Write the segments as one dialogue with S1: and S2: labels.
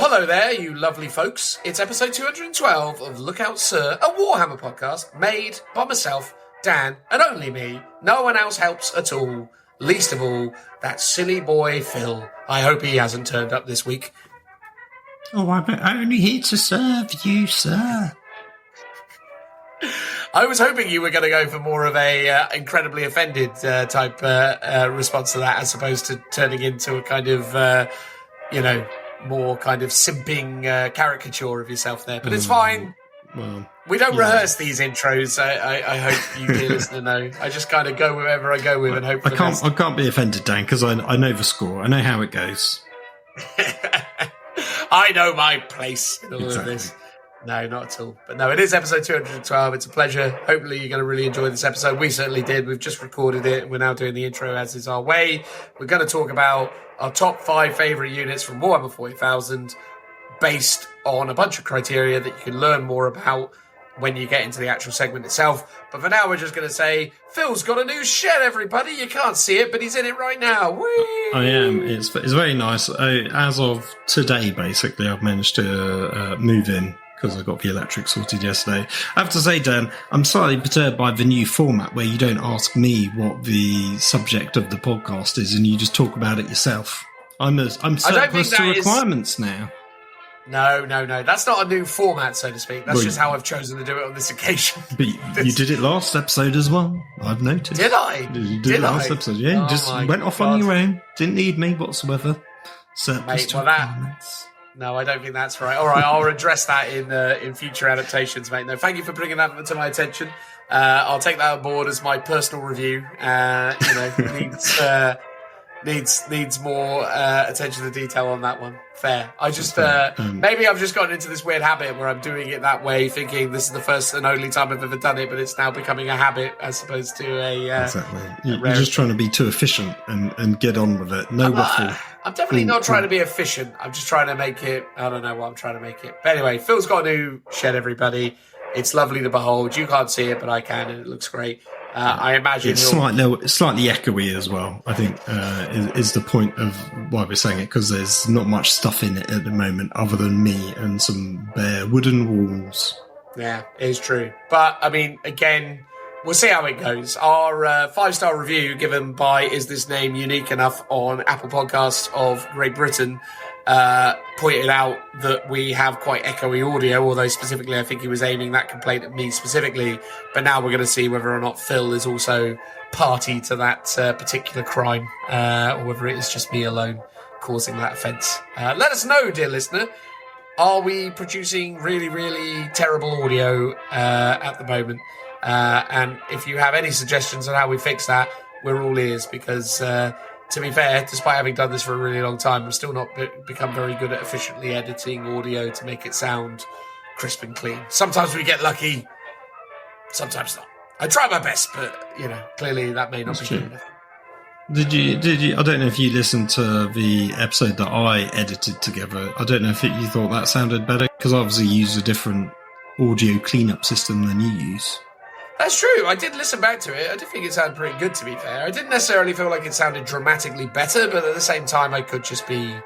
S1: Well, hello there, you lovely folks. It's episode 212 of Look Out Sir, a Warhammer podcast made by myself, Dan, and only me. No one else helps at all. Least of all, that silly boy Phil. I hope he hasn't turned up this week.
S2: Oh, I'm only here to serve you, sir.
S1: I was hoping you were going to go for more of a incredibly offended type response to that, as opposed to turning into a kind of, more kind of simping caricature of yourself there. But it's fine.
S2: Well,
S1: we don't rehearse these intros. I hope you, dear listener, know. I just kind of go wherever I go with and hope for the best.
S2: I can't be offended, Dan, because I know the score. I know how it goes.
S1: I know my place in all of this. No, not at all. But no, it is episode 212. It's a pleasure. Hopefully you're going to really enjoy this episode. We certainly did. We've just recorded it. We're now doing the intro as is our way. We're going to talk about our top 5 favourite units from Warhammer 40,000 based on a bunch of criteria that you can learn more about when you get into the actual segment itself. But for now, we're just going to say, Phil's got a new shed, everybody. You can't see it, but he's in it right now. Whee!
S2: I am. It's very nice. As of today, basically, I've managed to move in because I got the electric sorted yesterday. I have to say, Dan, I'm slightly perturbed by the new format where you don't ask me what the subject of the podcast is and you just talk about it yourself. I'm surplus to requirements now.
S1: No. That's not a new format, so to speak. That's just how I've chosen to do it on this occasion.
S2: But you did it last episode as well, I've noticed.
S1: Did I?
S2: You did it last episode, yeah. You just went off on your own. Didn't need me whatsoever. Surplus to requirements.
S1: No, I don't think that's right. All right, I'll address that in future adaptations, mate. No, thank you for bringing that to my attention. I'll take that on board as my personal review. Needs more attention to detail on that one. Fair. I just maybe I've just gotten into this weird habit where I'm doing it that way, thinking this is the first and only time I've ever done it, but it's now becoming a habit as opposed to a
S2: exactly. You're just trying to be too efficient and get on with it. No waffle.
S1: I'm definitely not trying to be efficient. I'm just trying to make it. I don't know what I'm trying to make it. But anyway, Phil's got a new shed, everybody. It's lovely to behold. You can't see it, but I can, and it looks great. I imagine
S2: it's slightly echoey as well, I think, is the point of why we're saying it, because there's not much stuff in it at the moment other than me and some bare wooden walls.
S1: Yeah, it is true. But, I mean, again, we'll see how it goes. Our 5-star review given by Is This Name Unique Enough on Apple Podcasts of Great Britain pointed out that we have quite echoey audio, although specifically I think he was aiming that complaint at me specifically. But now we're going to see whether or not Phil is also party to that particular crime, or whether it is just me alone causing that offence. Let us know, dear listener. Are we producing really, really terrible audio at the moment? And if you have any suggestions on how we fix that, we're all ears, because to be fair, despite having done this for a really long time, we've still not become very good at efficiently editing audio to make it sound crisp and clean. Sometimes we get lucky, sometimes not. I try my best, but, clearly that may not be good enough.
S2: Did you? I don't know if you listened to the episode that I edited together. I don't know if you thought that sounded better, because I obviously use a different audio cleanup system than you use.
S1: That's true. I did listen back to it. I did think it sounded pretty good, to be fair. I didn't necessarily feel like it sounded dramatically better, but at the same time, I could just be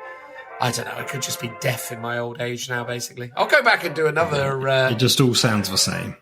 S1: deaf in my old age now, basically. I'll go back and do another...
S2: it just all sounds the same.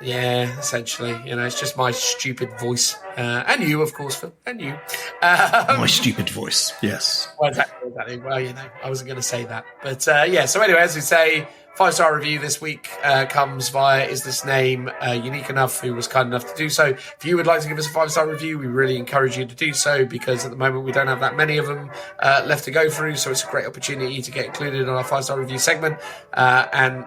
S1: Yeah, essentially. It's just my stupid voice. And you, of course, Phil. And you.
S2: My stupid voice, yes.
S1: Well, exactly. Well, I wasn't going to say that. But, so anyway, as we say... 5-star review this week comes via Is This Name Unique Enough, who was kind enough to do so. If you would like to give us a 5-star review, we really encourage you to do so, because at the moment we don't have that many of them left to go through, so it's a great opportunity to get included on our 5-star review segment. And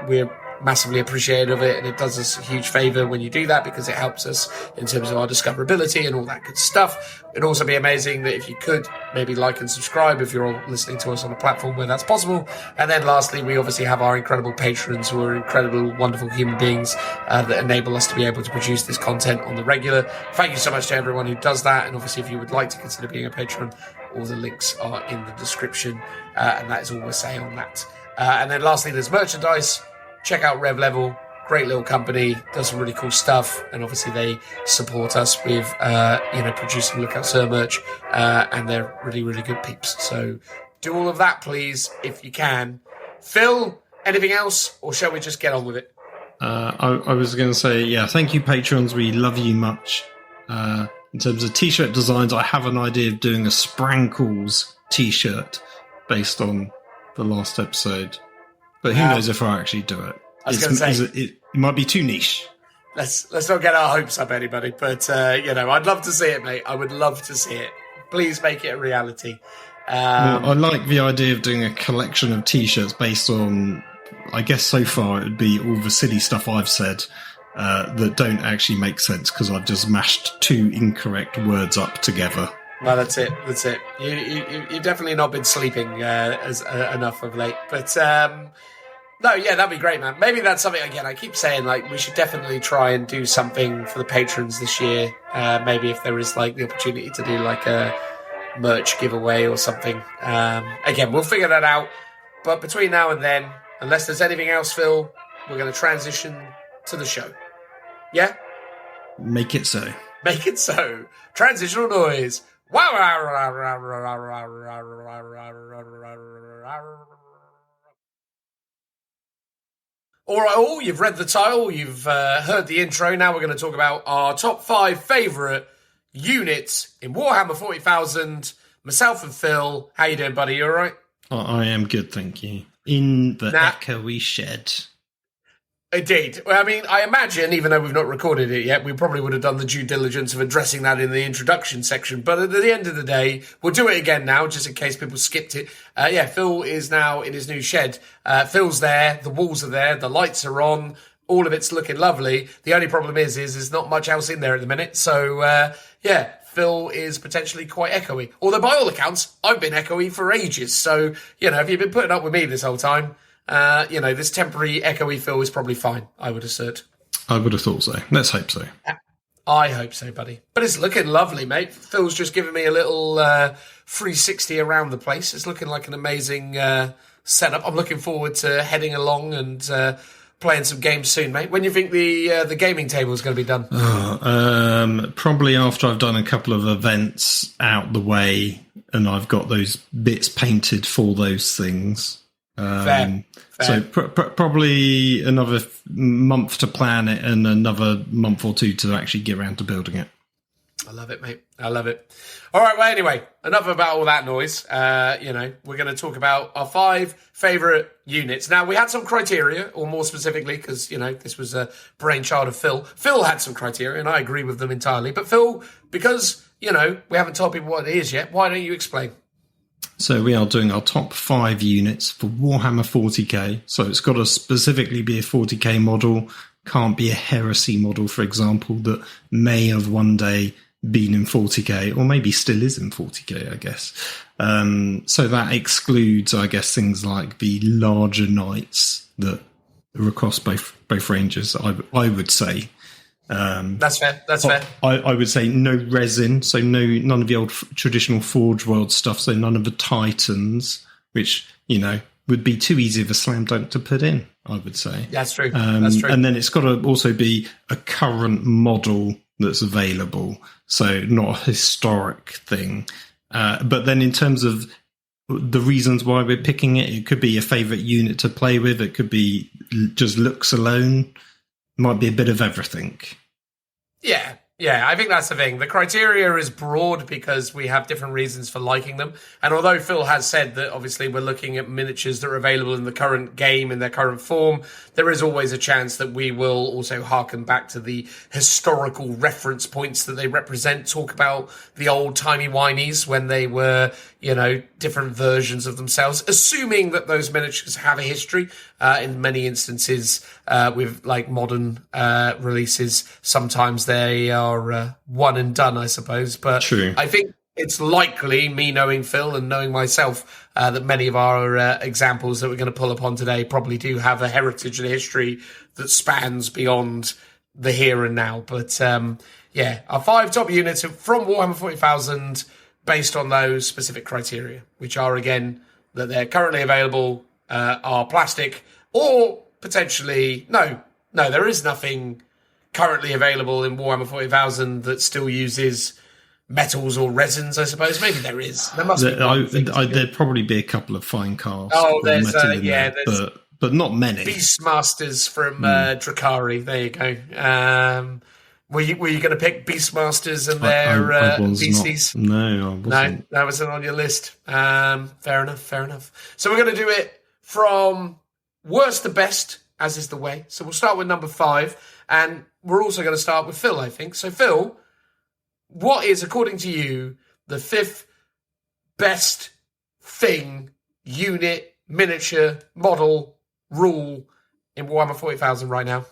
S1: we're massively appreciative of it, and it does us a huge favour when you do that, because it helps us in terms of our discoverability and all that good stuff. It'd also be amazing that if you could maybe like and subscribe if you're all listening to us on a platform where that's possible. And then lastly, we obviously have our incredible patrons, who are incredible, wonderful human beings that enable us to be able to produce this content on the regular. Thank you so much to everyone who does that, and obviously if you would like to consider being a patron, all the links are in the description, and that is all we'll say on that. And then lastly, there's merchandise. Check out Rev Level, great little company, does some really cool stuff, and obviously they support us with, producing Lookout Sir merch, and they're really, really good peeps. So Do all of that, please, if you can. Phil, anything else, or shall we just get on with it?
S2: I was going to say, yeah, thank you, patrons. We love you much. In terms of T-shirt designs, I have an idea of doing a Sprankles T-shirt based on the last episode. But who knows if I actually do it.
S1: I was going to say...
S2: It might be too niche.
S1: Let's not get our hopes up, anybody. But, I'd love to see it, mate. I would love to see it. Please make it a reality.
S2: Well, I like the idea of doing a collection of T-shirts based on, I guess so far it would be all the silly stuff I've said that don't actually make sense because I've just mashed two incorrect words up together.
S1: Well, that's it. You've definitely not been sleeping enough of late. But, no, yeah, that'd be great, man. Maybe that's something, again, I keep saying, like, we should definitely try and do something for the patrons this year. Maybe if there is, like, the opportunity to do, like, a merch giveaway or something. Again, we'll figure that out. But between now and then, unless there's anything else, Phil, we're going to transition to the show. Yeah?
S2: Make it so.
S1: Make it so. Transitional noise. All right, you've read the title, you've heard the intro. Now we're going to talk about our top 5 favourite units in Warhammer 40,000. Myself and Phil. How you doing, buddy? You all right?
S2: I am good, thank you. In the echoey shed.
S1: Indeed. Well, I mean, I imagine, even though we've not recorded it yet, we probably would have done the due diligence of addressing that in the introduction section. But at the end of the day, we'll do it again now, just in case people skipped it. Phil is now in his new shed. Phil's there, the walls are there, the lights are on, all of it's looking lovely. The only problem is there's not much else in there at the minute. So, Phil is potentially quite echoey. Although, by all accounts, I've been echoey for ages. So, if you've been putting up with me this whole time, this temporary echoey Phil is probably fine, I would assert.
S2: I would have thought so. Let's hope so.
S1: I hope so, buddy. But it's looking lovely, mate. Phil's just given me a little 360 around the place. It's looking like an amazing setup. I'm looking forward to heading along and playing some games soon, mate. When do you think the gaming table is going to be done?
S2: Probably after I've done a couple of events out the way and I've got those bits painted for those things.
S1: Fair.
S2: So probably another month to plan it and another month or two to actually get around to building it.
S1: I love it, mate. I love it. All right, well, anyway, enough about all that noise. We're going to talk about our 5 favourite units. Now, we had some criteria, or more specifically, because, this was a brainchild of Phil. Phil had some criteria, and I agree with them entirely. But Phil, because, we haven't told people what it is yet, why don't you explain?
S2: So we are doing our top 5 units for Warhammer 40k. So it's got to specifically be a 40k model. Can't be a heresy model, for example, that may have one day been in 40k, or maybe still is in 40k, I guess. So that excludes, I guess, things like the larger knights that are across both ranges, I would say.
S1: That's fair.
S2: I would say no resin, so none of the old traditional Forge World stuff, so none of the Titans, which, would be too easy of a slam dunk to put in, I would say.
S1: That's true.
S2: That's true. And then it's got to also be a current model that's available, so not a historic thing. But then in terms of the reasons why we're picking it, it could be a favourite unit to play with, it could be just looks alone, might be a bit of everything. Yeah, I think that's the thing. The criteria is broad because we have different reasons for liking them. And although Phil has said that obviously we're looking at miniatures that are available in the current game, in their current form, there is always a chance that we will also harken back to the historical reference points that they represent, talk about the old timey-wimeys when they were, different versions of themselves, assuming that those miniatures have a history. In many instances, with like modern releases, sometimes they are one and done, I suppose. But true.
S1: I think it's likely, me knowing Phil and knowing myself, that many of our examples that we're going to pull upon today probably do have a heritage and a history that spans beyond the here and now. But our 5 top units from Warhammer 40,000 based on those specific criteria, which are, again, that they're currently available, are plastic, or potentially, no, there is nothing currently available in Warhammer 40,000 that still uses metals or resins, I suppose. Maybe there is. There must be.
S2: There'd probably be a couple of fine casts.
S1: Oh, there's there's
S2: but not many.
S1: Beastmasters from Drakari. There you go. Were you going to pick Beastmasters and their beasties?
S2: No, I wasn't.
S1: No, that wasn't on your list. Fair enough. So we're going to do it from worst to best, as is the way. So we'll start with number 5, and we're also going to start with Phil, I think. So Phil, what is, according to you, the 5th best thing, unit, miniature, model, rule in Warhammer 40,000 right now?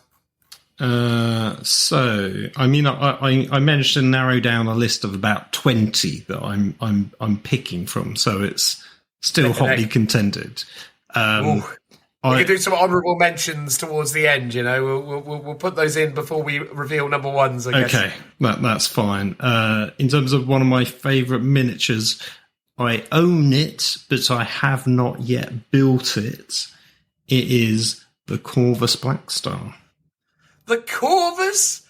S2: So I mean, I managed to narrow down a list of about 20 that I'm picking from. So it's still hotly contended. We can do some honourable mentions towards the end. You know, we'll put those in before we reveal number ones. I guess. Okay, that's fine. In terms of one of my favourite miniatures, I own it, but I have not yet built it. It is the Corvus Blackstar.
S1: The Corvus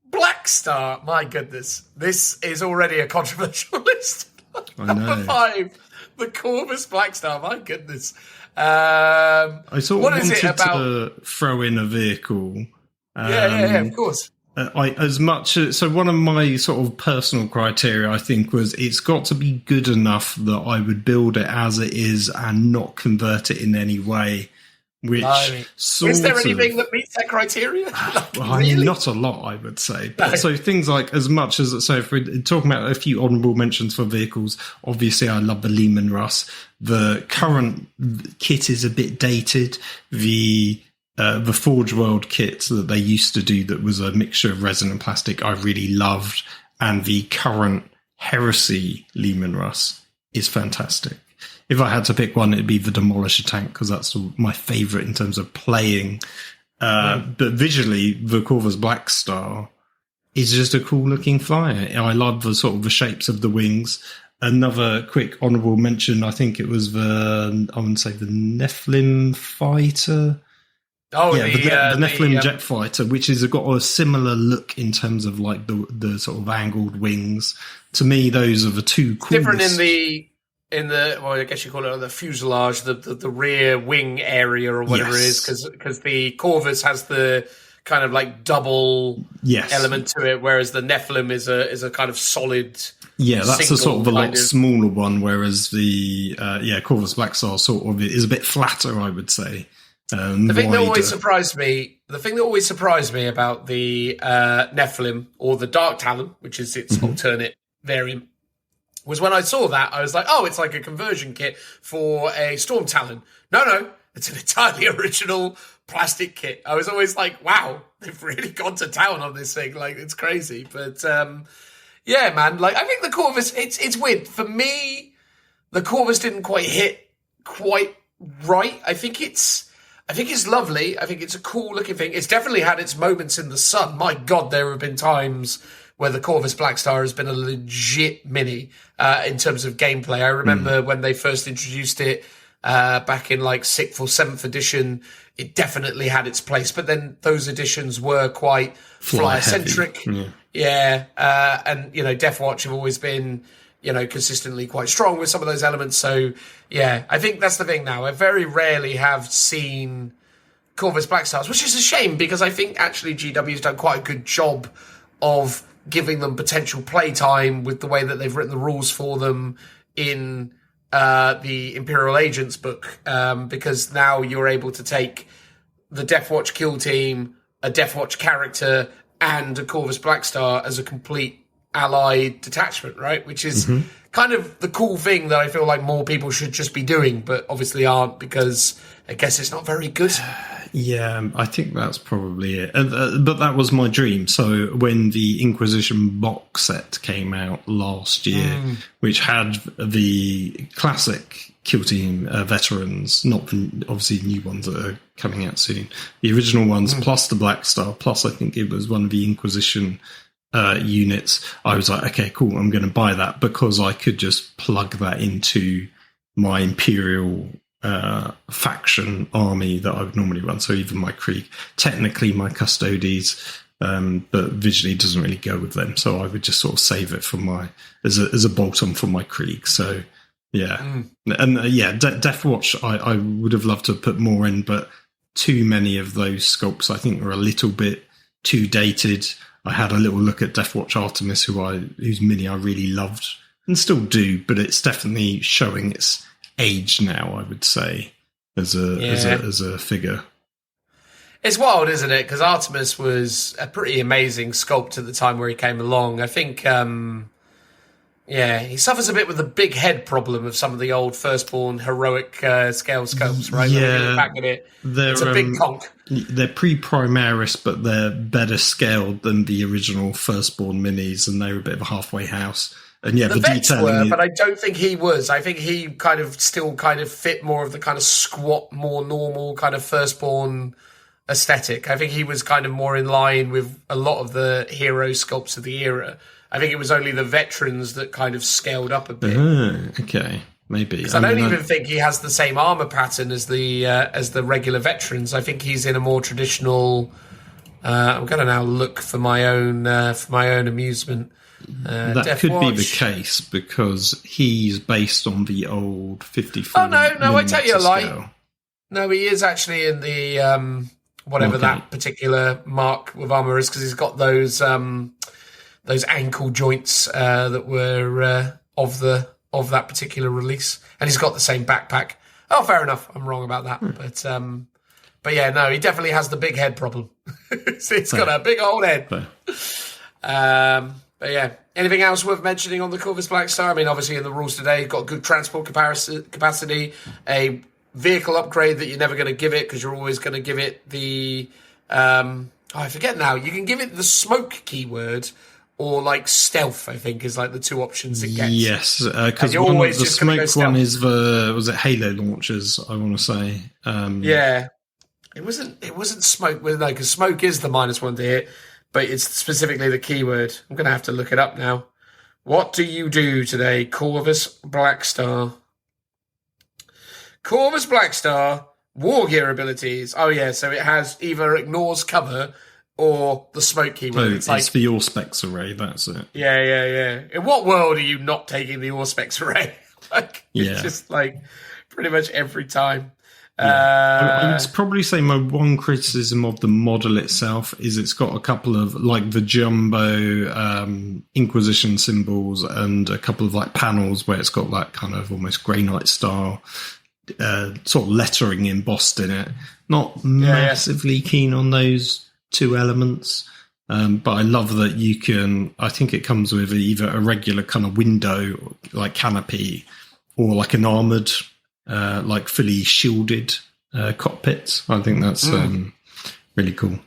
S1: Blackstar. My goodness, this is already a controversial list. Number 5, the Corvus Blackstar. My goodness.
S2: I sort of wanted to throw in a vehicle.
S1: Yeah, of course.
S2: So one of my sort of personal criteria, I think, was it's got to be good enough that I would build it as it is and not convert it in any way. Which
S1: is there anything that meets that criteria?
S2: Well, I mean, not a lot, I would say. But so things like, as much as, so if we're talking about a few honourable mentions for vehicles, obviously I love the Lehman Russ. The current kit is a bit dated. The Forge World kit that they used to do that was a mixture of resin and plastic, I really loved. And the current Heresy Lehman Russ is fantastic. If I had to pick one, it'd be the Demolisher tank, because that's my favourite in terms of playing. But visually, the Corvus Blackstar is just a cool-looking flyer. I love the sort of the shapes of the wings. Another quick honourable mention, I think it was the Nephilim fighter.
S1: Oh,
S2: yeah, the Nephilim jet fighter, which has got a similar look in terms of like the sort of angled wings. To me, those are the two coolest.
S1: Different well, I guess you call it the fuselage, the rear wing area or whatever it is, because the Corvus has the kind of like double element to it, whereas the Nephilim is a kind of solid. Yeah,
S2: that's a sort of a lot smaller one, whereas the Corvus Blackstar sort of is a bit flatter, I would say.
S1: The thing that always surprised me about the Nephilim, or the Dark Talon, which is its alternate variant, was when I saw that, I was like, oh, it's like a conversion kit for a Storm Talon. No, it's an entirely original plastic kit. I was always like, wow, they've really gone to town on this thing. Like, it's crazy. But, yeah, man, like, I think the Corvus, it's weird. For me, the Corvus didn't quite hit quite right. I think it's lovely. I think it's a cool looking thing. It's definitely had its moments in the sun. My God, there have been times where the Corvus Blackstar has been a legit mini in terms of gameplay. I remember when they first introduced it back in like 6th or 7th edition, it definitely had its place. But then those editions were quite flyer-centric. Yeah. And, you know, Deathwatch have always been, you know, consistently quite strong with some of those elements. So, yeah, I think that's the thing now. I very rarely have seen Corvus Blackstars, which is a shame because I think actually GW's done quite a good job of giving them potential playtime with the way that they've written the rules for them in the Imperial Agents book, because now you're able to take the Deathwatch kill team, a Deathwatch character, and a Corvus Blackstar as a complete allied detachment, right? Which is kind of the cool thing that I feel like more people should just be doing, but obviously aren't because I guess it's not very good.
S2: Yeah, I think that's probably it. But that was my dream. So when the Inquisition box set came out last year, which had the classic Kill Team veterans, not the obviously new ones that are coming out soon, the original ones plus the Black Star, plus I think it was one of the Inquisition units, I was like, okay, cool, I'm going to buy that because I could just plug that into my Imperial faction army that I would normally run. So even my Krieg, technically my Custodes, but visually it doesn't really go with them. So I would just sort of save it for as a bolt-on for my Krieg. So yeah, Death Watch I would have loved to put more in, but too many of those sculpts I think are a little bit too dated. I had a little look at Death Watch Artemis, whose mini I really loved and still do, but it's definitely showing its age now, I would say, as a figure.
S1: It's wild, isn't it? Because Artemis was a pretty amazing sculpt at the time where he came along. I think, he suffers a bit with the big head problem of some of the old Firstborn heroic scale sculpts, right?
S2: Yeah,
S1: back at it, it's a big conch.
S2: They're pre-Primaris, but they're better scaled than the original Firstborn minis, and they're a bit of a halfway house. And yeah, the detailing
S1: but I don't think he was. I think he still fit more of the kind of squat, more normal kind of Firstborn aesthetic. I think he was kind of more in line with a lot of the hero sculpts of the era. I think it was only the veterans that kind of scaled up a bit.
S2: Okay, maybe.
S1: Because I don't even think he has the same armor pattern as the regular veterans. I think he's in a more traditional. I'm going to now look for my own amusement.
S2: That
S1: Death
S2: could
S1: Watch.
S2: be the case because he's based on the old 54.
S1: Oh no! I tell you a lie.
S2: Scale.
S1: No, he is actually in the whatever that particular mark with armor is, because he's got those ankle joints that were of that particular release, and he's got the same backpack. Oh, fair enough. I'm wrong about that, but yeah, no, he definitely has the big head problem. It's got a big old head. But yeah, anything else worth mentioning on the Corvus Blackstar? I mean, obviously in the rules today, you've got good transport capacity, a vehicle upgrade that you're never going to give it because you're always going to give it the I forget now. You can give it the smoke keyword or like stealth, I think, is like the two options it gets.
S2: Yes, because the smoke one is was it Halo launchers, I want to say.
S1: Yeah. It wasn't smoke, because smoke is the -1 to hit, but it's specifically the keyword. I'm going to have to look it up now. What do you do today, Corvus Blackstar? Corvus Blackstar, War Gear abilities. Oh, yeah, so it has either ignores cover or the smoke keyword.
S2: So it's the Auspex array, that's it.
S1: Yeah. In what world are you not taking the Auspex array? It's just pretty much every time.
S2: Yeah. I would probably say my one criticism of the model itself is it's got a couple of the jumbo Inquisition symbols and a couple of panels where it's got that kind of almost Grey Knight style sort of lettering embossed in it. Not massively keen on those two elements, but I love that you can. I think it comes with either a regular kind of window like canopy or an armoured. Fully shielded cockpits. I think that's really cool.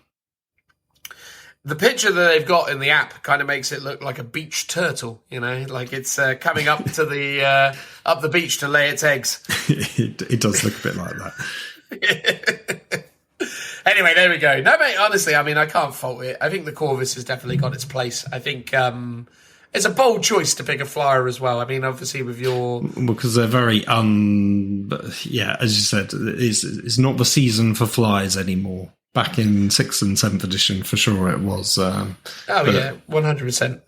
S1: The picture that they've got in the app kind of makes it look like a beach turtle, like it's coming up to the up the beach to lay its eggs.
S2: It does look a bit like that.
S1: Anyway, there we go. No, mate, honestly, I mean, I can't fault it. I think the Corvus has definitely got its place. I think it's a bold choice to pick a flyer as well. I mean, obviously with your...
S2: Because they're very, as you said, it's not the season for flyers anymore. Back in 6th and 7th edition, for sure it was.
S1: 100%. 100%.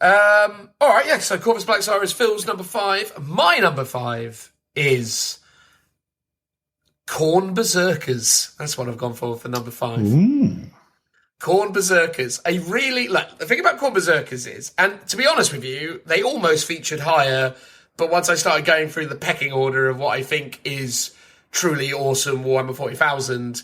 S1: All right, yeah, so Corvus Blackstar is Phil's number 5. My number 5 is Khorne Berserkers. That's what I've gone for number 5.
S2: Ooh.
S1: Khorne Berserkers. The thing about Khorne Berserkers is, and to be honest with you, they almost featured higher, but once I started going through the pecking order of what I think is truly awesome Warhammer 40,000,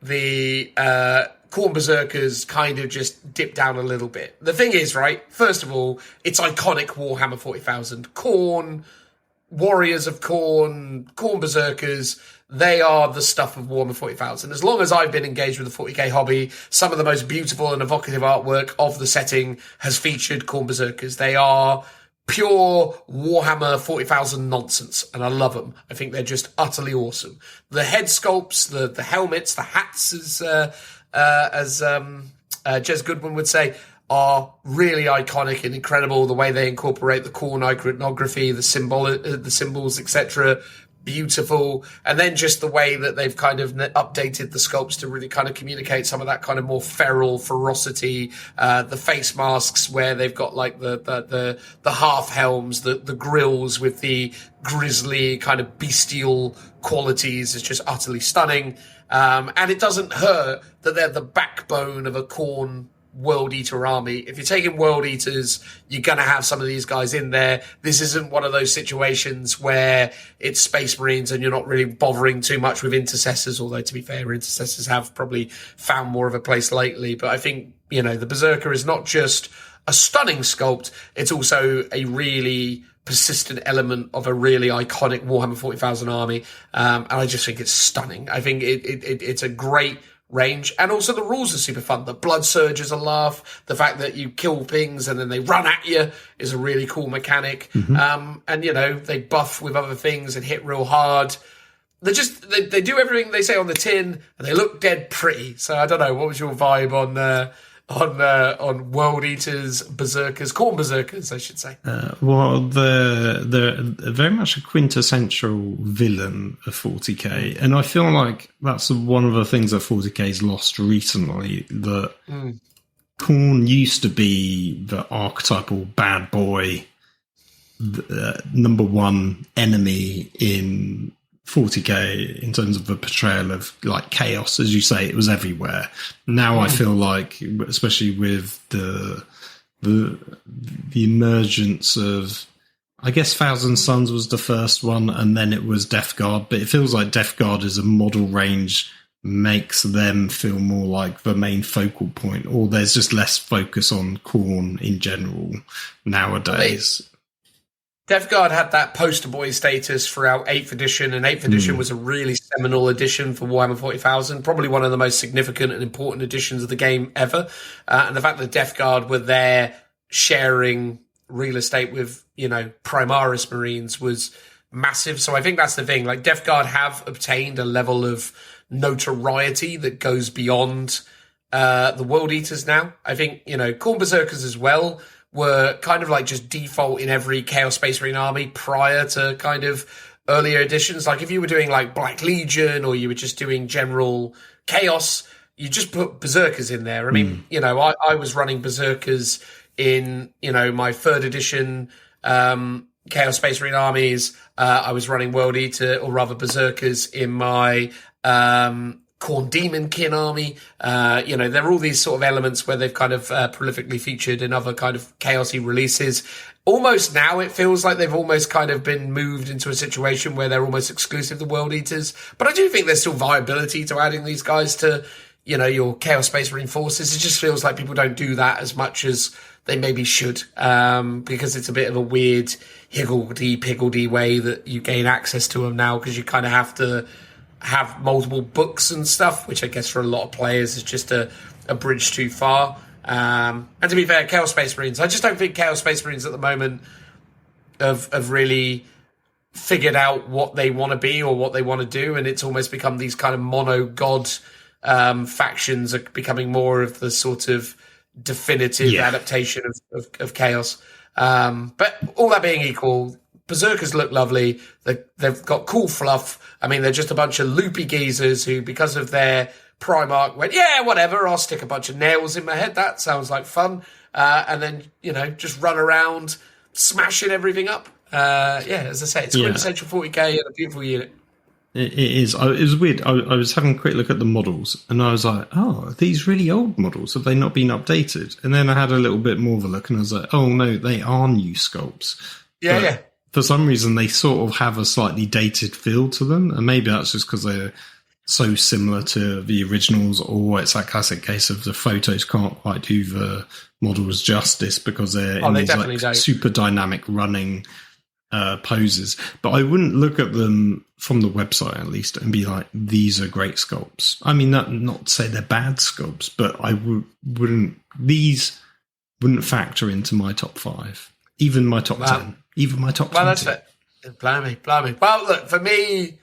S1: the Khorne Berserkers kind of just dipped down a little bit. The thing is, right, first of all, it's iconic Warhammer 40,000. Khorne, Warriors of Khorne Berserkers, they are the stuff of Warhammer 40,000. As long as I've been engaged with the 40k hobby, some of the most beautiful and evocative artwork of the setting has featured Khorne Berserkers. They are pure Warhammer 40,000 nonsense, and I love them. I think they're just utterly awesome. The head sculpts, the helmets, the hats, as Jez Goodwin would say, are really iconic and incredible. The way they incorporate the Khorne iconography, the symbols, etc. beautiful. And then just the way that they've kind of updated the sculpts to really kind of communicate some of that kind of more feral ferocity. The face masks where they've got like the half helms, the grills with the grisly kind of bestial qualities is just utterly stunning. And it doesn't hurt that they're the backbone of a Khorne World Eater army. If you're taking World Eaters, you're going to have some of these guys in there. This isn't one of those situations where it's Space Marines and you're not really bothering too much with Intercessors, although to be fair, Intercessors have probably found more of a place lately. But I think, you know, the Berserker is not just a stunning sculpt, it's also a really persistent element of a really iconic Warhammer 40,000 army. And I just think it's stunning. I think it's a great range, and also the rules are super fun. The blood surge is a laugh. The fact that you kill things and then they run at you is a really cool mechanic. And you know, they buff with other things and hit real hard. They do everything they say on the tin, and they look dead pretty. So I don't know, what was your vibe on World Eaters, Berserkers, Khorne Berserkers, I should say?
S2: Well, they're very much a quintessential villain of 40k, and I feel like that's one of the things that 40k's lost recently. That Khorne used to be the archetypal bad boy, number one enemy in 40k in terms of the portrayal of like chaos. As you say, it was everywhere. Now I feel like, especially with the emergence of, I guess Thousand Suns was the first one, and then it was Death Guard, but it feels like Death Guard as a model range makes them feel more like the main focal point, or there's just less focus on Khorne in general nowadays.
S1: Death Guard had that poster boy status throughout 8th edition, and 8th edition was a really seminal edition for Warhammer 40,000, probably one of the most significant and important editions of the game ever. And the fact that Death Guard were there sharing real estate with, you know, Primaris Marines was massive. So I think that's the thing. Like, Death Guard have obtained a level of notoriety that goes beyond the World Eaters now. I think, you know, Khorne Berserkers as well were kind of like just default in every Chaos Space Marine army prior to kind of earlier editions. Like if you were doing like Black Legion or you were just doing general Chaos, you just put Berserkers in there. I mean, you know, I was running Berserkers in, you know, my 3rd edition Chaos Space Marine armies. I was running World Eater, or rather Berserkers, in my Khorne Demonkin army. You know, there are all these sort of elements where they've kind of prolifically featured in other kind of chaosy releases. Almost now it feels like they've almost kind of been moved into a situation where they're almost exclusive to World Eaters. But I do think there's still viability to adding these guys to, you know, your Chaos Space Marine forces. It just feels like people don't do that as much as they maybe should, because it's a bit of a weird higgledy-piggledy way that you gain access to them now, because you kind of have to have multiple books and stuff, which I guess for a lot of players is just a bridge too far. And to be fair, Chaos Space Marines, I just don't think Chaos Space Marines at the moment have really figured out what they want to be or what they want to do, and it's almost become these kind of mono-god factions are becoming more of the sort of definitive adaptation of Chaos. But all that being equal, Berserkers look lovely. They've got cool fluff. I mean, they're just a bunch of loopy geezers who, because of their Primarch, went, yeah, whatever, I'll stick a bunch of nails in my head. That sounds like fun. And then, you know, just run around smashing everything up. As I say, it's quintessential 40k and a beautiful unit.
S2: It is. It was weird. I was having a quick look at the models, and I was like, oh, are these really old models? Have they not been updated? And then I had a little bit more of a look, and I was like, oh, no, they are new sculpts.
S1: Yeah.
S2: For some reason, they sort of have a slightly dated feel to them, and maybe that's just because they're so similar to the originals, or it's that classic case of the photos can't quite do the models justice because they're in these like super dynamic running poses. But I wouldn't look at them from the website, at least, and be like, these are great sculpts. I mean, not to say they're bad sculpts, but I wouldn't. These wouldn't factor into my top 5, even my top 10. Even my top 20.
S1: Well, that's it. Blimey. Well, look, for me,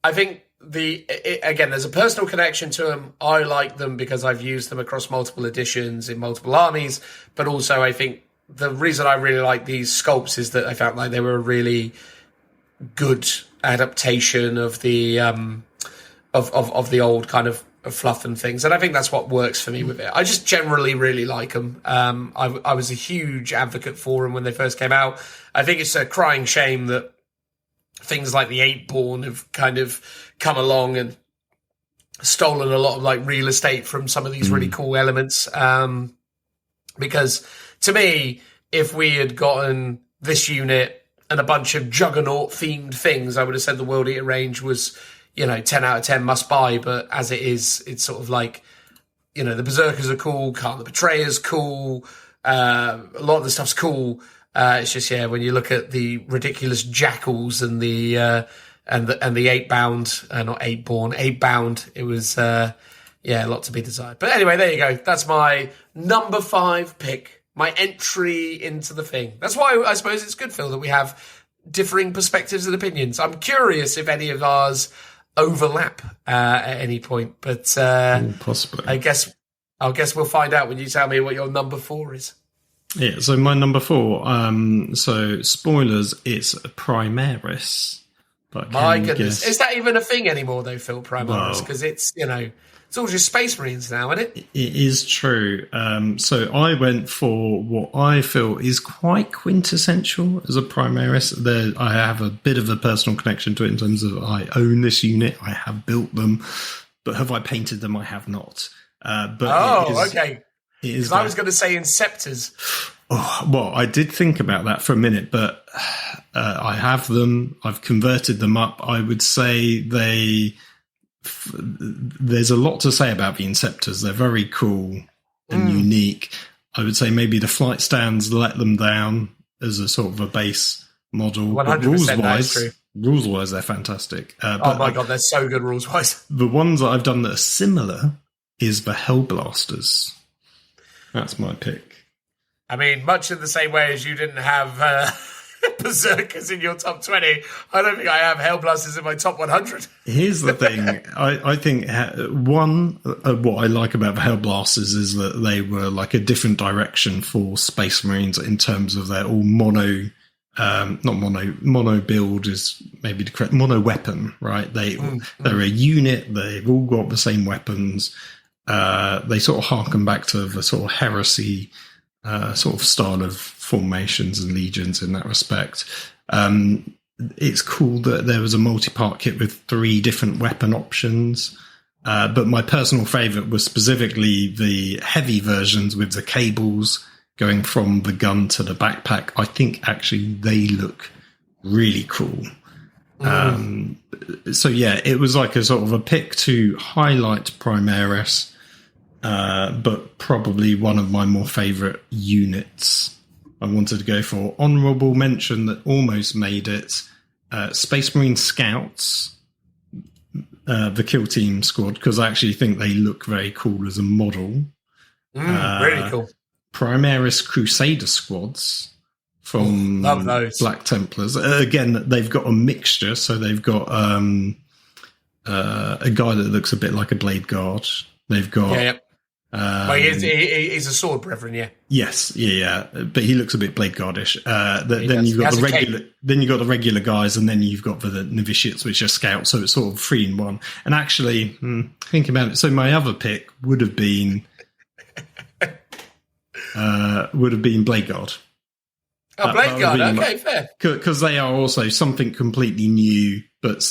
S1: I think again, there's a personal connection to them. I like them because I've used them across multiple editions in multiple armies, but also I think the reason I really like these sculpts is that I felt like they were a really good adaptation of the of the old kind of fluff and things, and I think that's what works for me with it. I just generally really like them. I was a huge advocate for them when they first came out. I think it's a crying shame that things like the Eightborn have kind of come along and stolen a lot of like real estate from some of these really cool elements. Because to me, if we had gotten this unit and a bunch of Juggernaut themed things, I would have said the World Eater range was, 10 out of 10 must buy. But as it is, it's sort of like, the Berserkers are cool, Khan the Betrayer's cool, a lot of the stuff's cool. It's just, when you look at the ridiculous Jackals and the and the 8-bound, not 8-born, 8-bound, it was a lot to be desired. But anyway, there you go. That's my number 5 pick, my entry into the thing. That's why I suppose it's good, Phil, that we have differing perspectives and opinions. I'm curious if any of ours overlap at any point, but
S2: possibly.
S1: I guess we'll find out when you tell me what your number 4 is.
S2: Yeah, so my number 4, so spoilers, it's Primaris. But
S1: my goodness. Is that even a thing anymore, though, Phil, Primaris? Because it's, it's all just Space Marines now, isn't it?
S2: It is true. So I went for what I feel is quite quintessential as a Primaris. I have a bit of a personal connection to it in terms of I own this unit, I have built them, but have I painted them? I have not.
S1: Okay. Because I was going to say Inceptors.
S2: Oh, well, I did think about that for a minute, but I have them. I've converted them up. I would say there's a lot to say about the Inceptors. They're very cool and unique. I would say maybe the flight stands let them down as a sort of a base model.
S1: 100% that's true.
S2: Rules-wise, they're fantastic.
S1: Oh my God, they're so good rules-wise.
S2: The ones that I've done that are similar is the Hellblasters. That's my pick.
S1: I mean, much in the same way as you didn't have Berserkers in your top 20, I don't think I have Hellblasters in my top 100.
S2: Here's the thing. I think what I like about the Hellblasters is that they were like a different direction for Space Marines in terms of their all mono build is maybe the correct, mono weapon, right? They're a unit, they've all got the same weapons. They sort of harken back to the sort of heresy sort of style of formations and legions in that respect. It's cool that there was a multi-part kit with 3 different weapon options. But my personal favourite was specifically the heavy versions with the cables going from the gun to the backpack. I think actually they look really cool. So yeah, it was like a sort of a pick to highlight Primaris. But probably one of my more favourite units I wanted to go for. Honourable mention that almost made it. Space Marine Scouts, the Kill Team squad, because I actually think they look very cool as a model.
S1: Really cool.
S2: Primaris Crusader squads from
S1: love those.
S2: Black Templars. Again, they've got a mixture, so they've got a guy that looks a bit like a Blade Guard. They've got...
S1: Well, he's a sword brethren, yeah.
S2: Yes, yeah, but he looks a bit Blade Guardish. Then you've got the regular guys, and then you've got the novitiates, which are scouts. So it's sort of 3 in 1. And actually, think about it. So my other pick would have been Blade Guard.
S1: Oh, Blade Guard. Okay, fair.
S2: Because they are also something completely new, but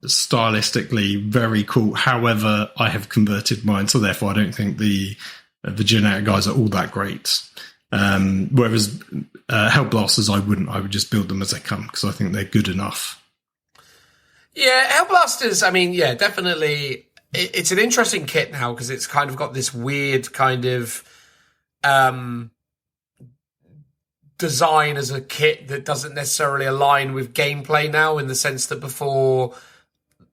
S2: stylistically very cool. However, I have converted mine, so therefore I don't think the generic guys are all that great. Whereas Hellblasters, I wouldn't. I would just build them as they come because I think they're good enough.
S1: Yeah, Hellblasters, I mean, yeah, definitely. It's an interesting kit now because it's kind of got this weird kind of design as a kit that doesn't necessarily align with gameplay now, in the sense that before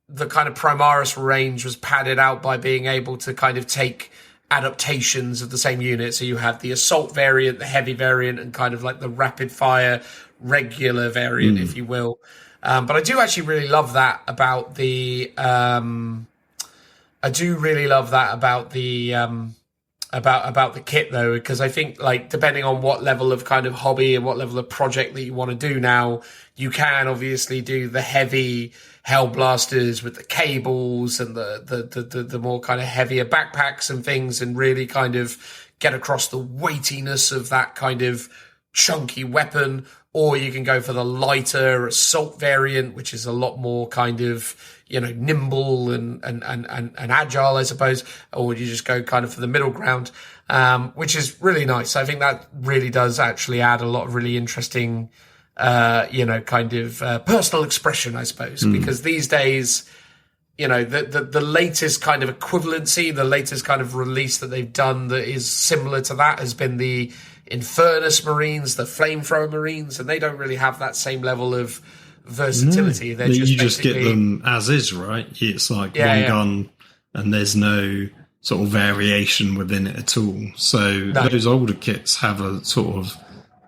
S1: the kind of Primaris range was padded out by being able to kind of take adaptations of the same unit. So you have the assault variant, the heavy variant, and kind of like the rapid fire regular variant, if you will. But I do actually really love that about the about the kit though, because I think like depending on what level of kind of hobby and what level of project that you want to do now, you can obviously do the heavy Hellblasters with the cables and the more kind of heavier backpacks and things, and really kind of get across the weightiness of that kind of chunky weapon. Or you can go for the lighter assault variant, which is a lot more kind of, you know, nimble and agile, I suppose. Or you just go kind of for the middle ground, which is really nice. I think that really does actually add a lot of really interesting, you know, kind of personal expression, I suppose. Because these days, you know, the latest kind of equivalency, the latest kind of release that they've done that is similar to that has been the Infernus Marines, the Flamethrower Marines, and they don't really have that same level of versatility.
S2: No,
S1: They're
S2: you just get them as is, right? It's like one gun, and there's no sort of variation within it at all. So those older kits have a sort of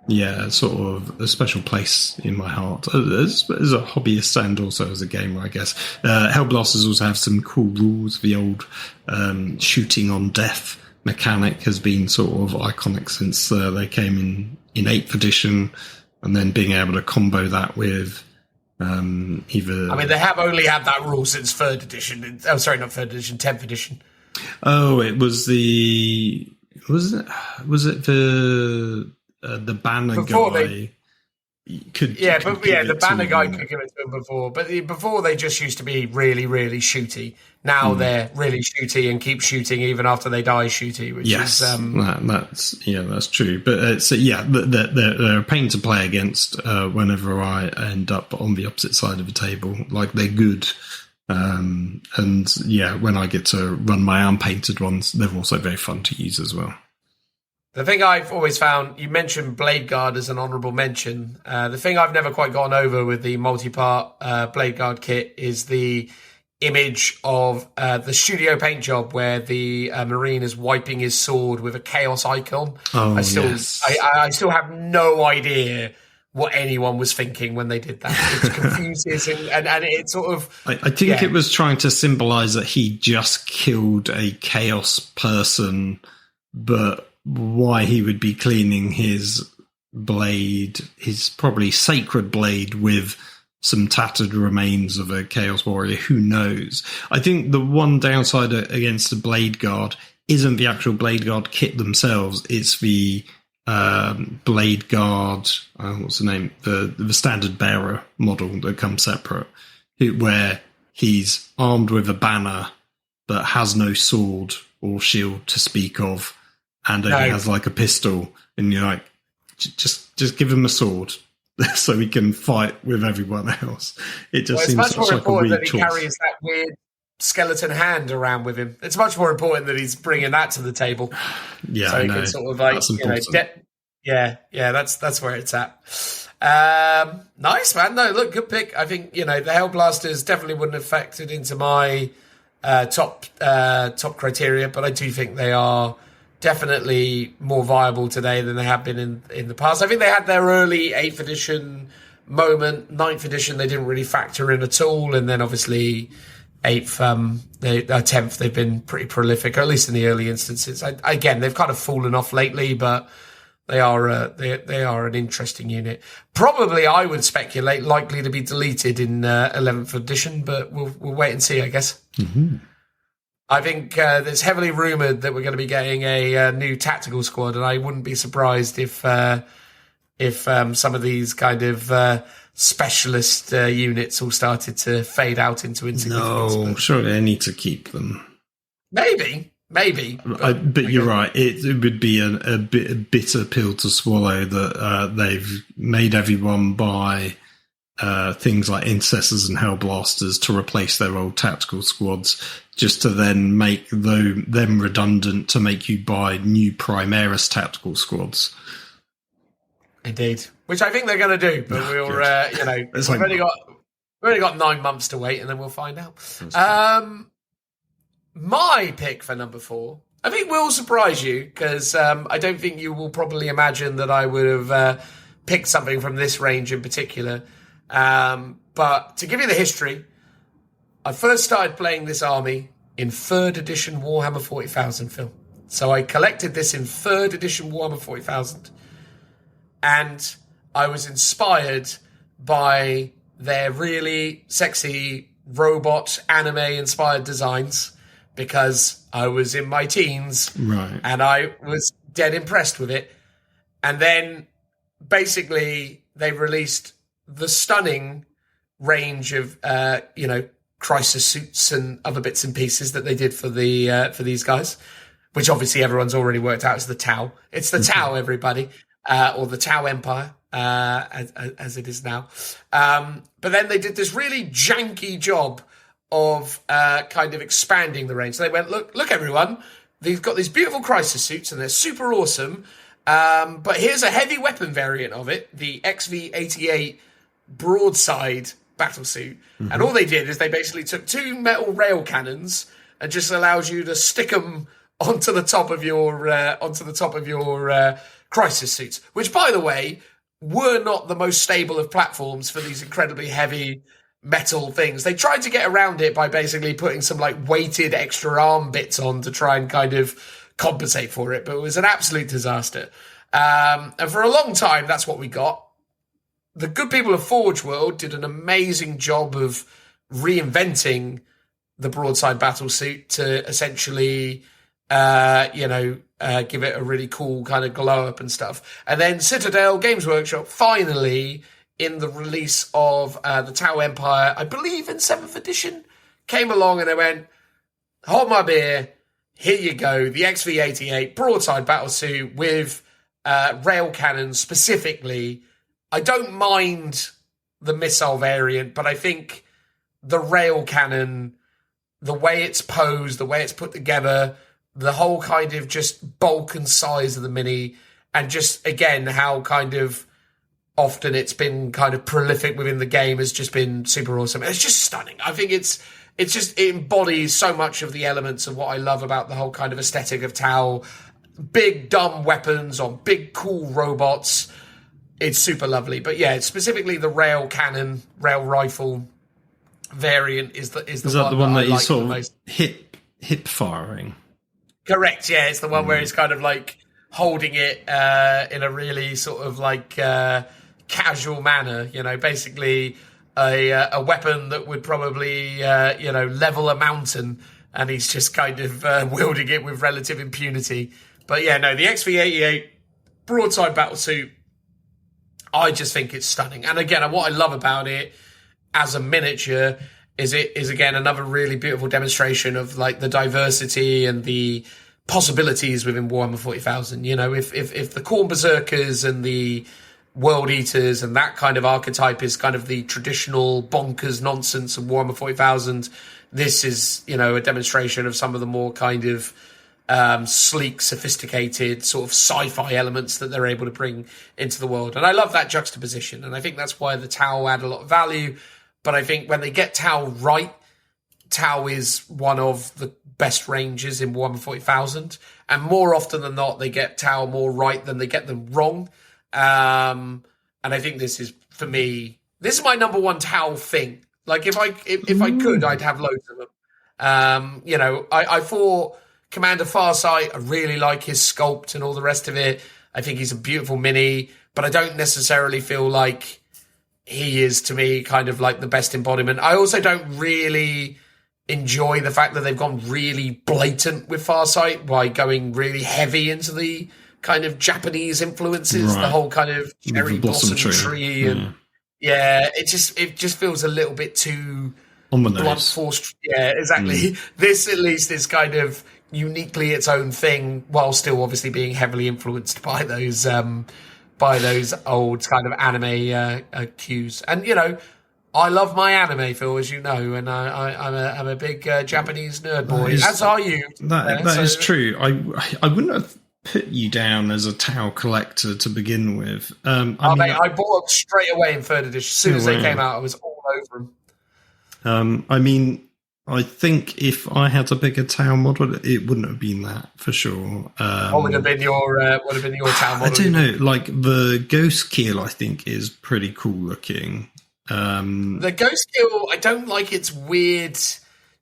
S2: a special place in my heart as a hobbyist and also as a gamer, I guess. Hellblasters also have some cool rules. The old shooting on death mechanic has been sort of iconic since they came in 8th edition, and then being able to combo that with either... I
S1: mean, they have only had that rule since 3rd edition. Oh, sorry, not 3rd edition, 10th edition.
S2: Oh, it was the... Was it the banner
S1: before
S2: guy...
S1: the banner guy could give it to him before. But before they just used to be really, really shooty. Now they're really shooty and keep shooting even after they die shooty. Which is
S2: that's true. But they're a pain to play against whenever I end up on the opposite side of the table. Like, they're good. When I get to run my unpainted ones, they're also very fun to use as well.
S1: The thing I've always found, you mentioned Blade Guard as an honourable mention. The thing I've never quite gotten over with the multi-part Blade Guard kit is the image of the studio paint job where the Marine is wiping his sword with a chaos icon. I still have no idea what anyone was thinking when they did that. It confuses and it sort of...
S2: I think it was trying to symbolise that he just killed a chaos person, but why he would be cleaning his blade, his probably sacred blade, with some tattered remains of a Chaos Warrior. Who knows? I think the one downside against the Blade Guard isn't the actual Blade Guard kit themselves. It's the Blade Guard, what's the name? The standard bearer model that comes separate, where he's armed with a banner but has no sword or shield to speak of, and only has like a pistol, and you're like, just give him a sword so he can fight with everyone else. It just seems
S1: much more
S2: like
S1: important
S2: a weird
S1: that he
S2: choice.
S1: carries that weird skeleton hand around with him. It's much more important that he's bringing that to the table.
S2: Yeah,
S1: so he can sort of like, that's where it's at. Nice, man. No, look, good pick. I think, the Hellblasters definitely wouldn't have factored into my top criteria, but I do think they are definitely more viable today than they have been in the past. I think they had their early 8th edition moment. 9th edition, they didn't really factor in at all. And then obviously 8th, 10th, they've been pretty prolific, or at least in the early instances. Again, they've kind of fallen off lately, but they are they are an interesting unit. Probably, I would speculate, likely to be deleted in 11th edition, but we'll wait and see, I guess.
S2: Mm-hmm.
S1: I think there's heavily rumoured that we're going to be getting a new tactical squad, and I wouldn't be surprised if some of these kind of specialist units all started to fade out into insignificance.
S2: No, surely they need to keep them.
S1: Maybe.
S2: But you're right. It would be a bitter pill to swallow that they've made everyone buy things like Intercessors and Hellblasters to replace their old tactical squads, just to then make them redundant to make you buy new Primaris tactical squads.
S1: Indeed, which I think they're going to do, but we'll we've only got 9 months to wait, and then we'll find out. My pick for number 4, I think will surprise you, because I don't think you will probably imagine that I would have picked something from this range in particular. But to give you the history, I first started playing this army in 3rd edition Warhammer 40,000, Phil. So I collected this in 3rd edition Warhammer 40,000. And I was inspired by their really sexy robot anime-inspired designs because I was in my teens.
S2: Right.
S1: And I was dead impressed with it. And then basically they released the stunning range of, crisis suits and other bits and pieces that they did for these guys, which obviously everyone's already worked out is the Tau. It's the Tau, everybody, or the Tau Empire, as it is now. But then they did this really janky job of kind of expanding the range. So they went, look, everyone, they've got these beautiful crisis suits and they're super awesome. But here's a heavy weapon variant of it, the XV-88 broadside battlesuit. Mm-hmm. And all they did is they basically took 2 metal rail cannons and just allowed you to stick them onto the top of your crisis suits, which, by the way, were not the most stable of platforms for these incredibly heavy metal things. They tried to get around it by basically putting some like weighted extra arm bits on to try and kind of compensate for it, but it was an absolute disaster. And for a long time, that's what we got. The good people of Forge World did an amazing job of reinventing the broadside battlesuit to essentially, give it a really cool kind of glow up and stuff. And then Citadel Games Workshop finally, in the release of the Tau Empire, I believe in 7th edition, came along and they went, hold my beer, here you go, the XV-88 broadside battlesuit with rail cannons specifically. I don't mind the missile variant, but I think the rail cannon, the way it's posed, the way it's put together, the whole kind of just bulk and size of the mini, and just, again, how kind of often it's been kind of prolific within the game has just been super awesome. It's just stunning. I think it embodies so much of the elements of what I love about the whole kind of aesthetic of Tau. Big, dumb weapons on big, cool robots. It's super lovely. But yeah, specifically the rail cannon, rail rifle variant is the one
S2: that you
S1: like
S2: sort of hip firing?
S1: Correct, yeah. It's the one where it's kind of like holding it in a really sort of like casual manner, basically a weapon that would probably, level a mountain, and he's just kind of wielding it with relative impunity. But yeah, no, the XV-88 broadside battlesuit, I just think it's stunning. And again, what I love about it as a miniature is it is, again, another really beautiful demonstration of like the diversity and the possibilities within Warhammer 40,000. If the Khorne Berserkers and the World Eaters and that kind of archetype is kind of the traditional bonkers nonsense of Warhammer 40,000, this is, a demonstration of some of the more kind of sleek, sophisticated sort of sci-fi elements that they're able to bring into the world. And I love that juxtaposition. And I think that's why the Tau add a lot of value. But I think when they get Tau right, Tau is one of the best ranges in Warhammer 40,000. And more often than not, they get Tau more right than they get them wrong. And I think this is, for me, this is my number one Tau thing. Like, if I could, I'd have loads of them. I thought Commander Farsight, I really like his sculpt and all the rest of it. I think he's a beautiful mini, but I don't necessarily feel like he is, to me, kind of like the best embodiment. I also don't really enjoy the fact that they've gone really blatant with Farsight by going really heavy into the kind of Japanese influences, right. The whole kind of cherry blossom tree. And it just feels a little bit too blunt force. Yeah, exactly. This at least is kind of uniquely its own thing, while still obviously being heavily influenced by those old kind of anime cues. And I love my anime, Phil, as you know, and I'm a big Japanese nerd boy. As are you.
S2: That is true. I wouldn't have put you down as a Tau collector to begin with. I
S1: bought them straight away in 3rd edition. As soon as they came out, I was all over them.
S2: I think if I had to pick a Tau model, it wouldn't have been that for sure.
S1: What would have been your Tau model?
S2: I don't know. Like the Ghost Keel, I think is pretty cool looking.
S1: The Ghost Keel, I don't like its weird,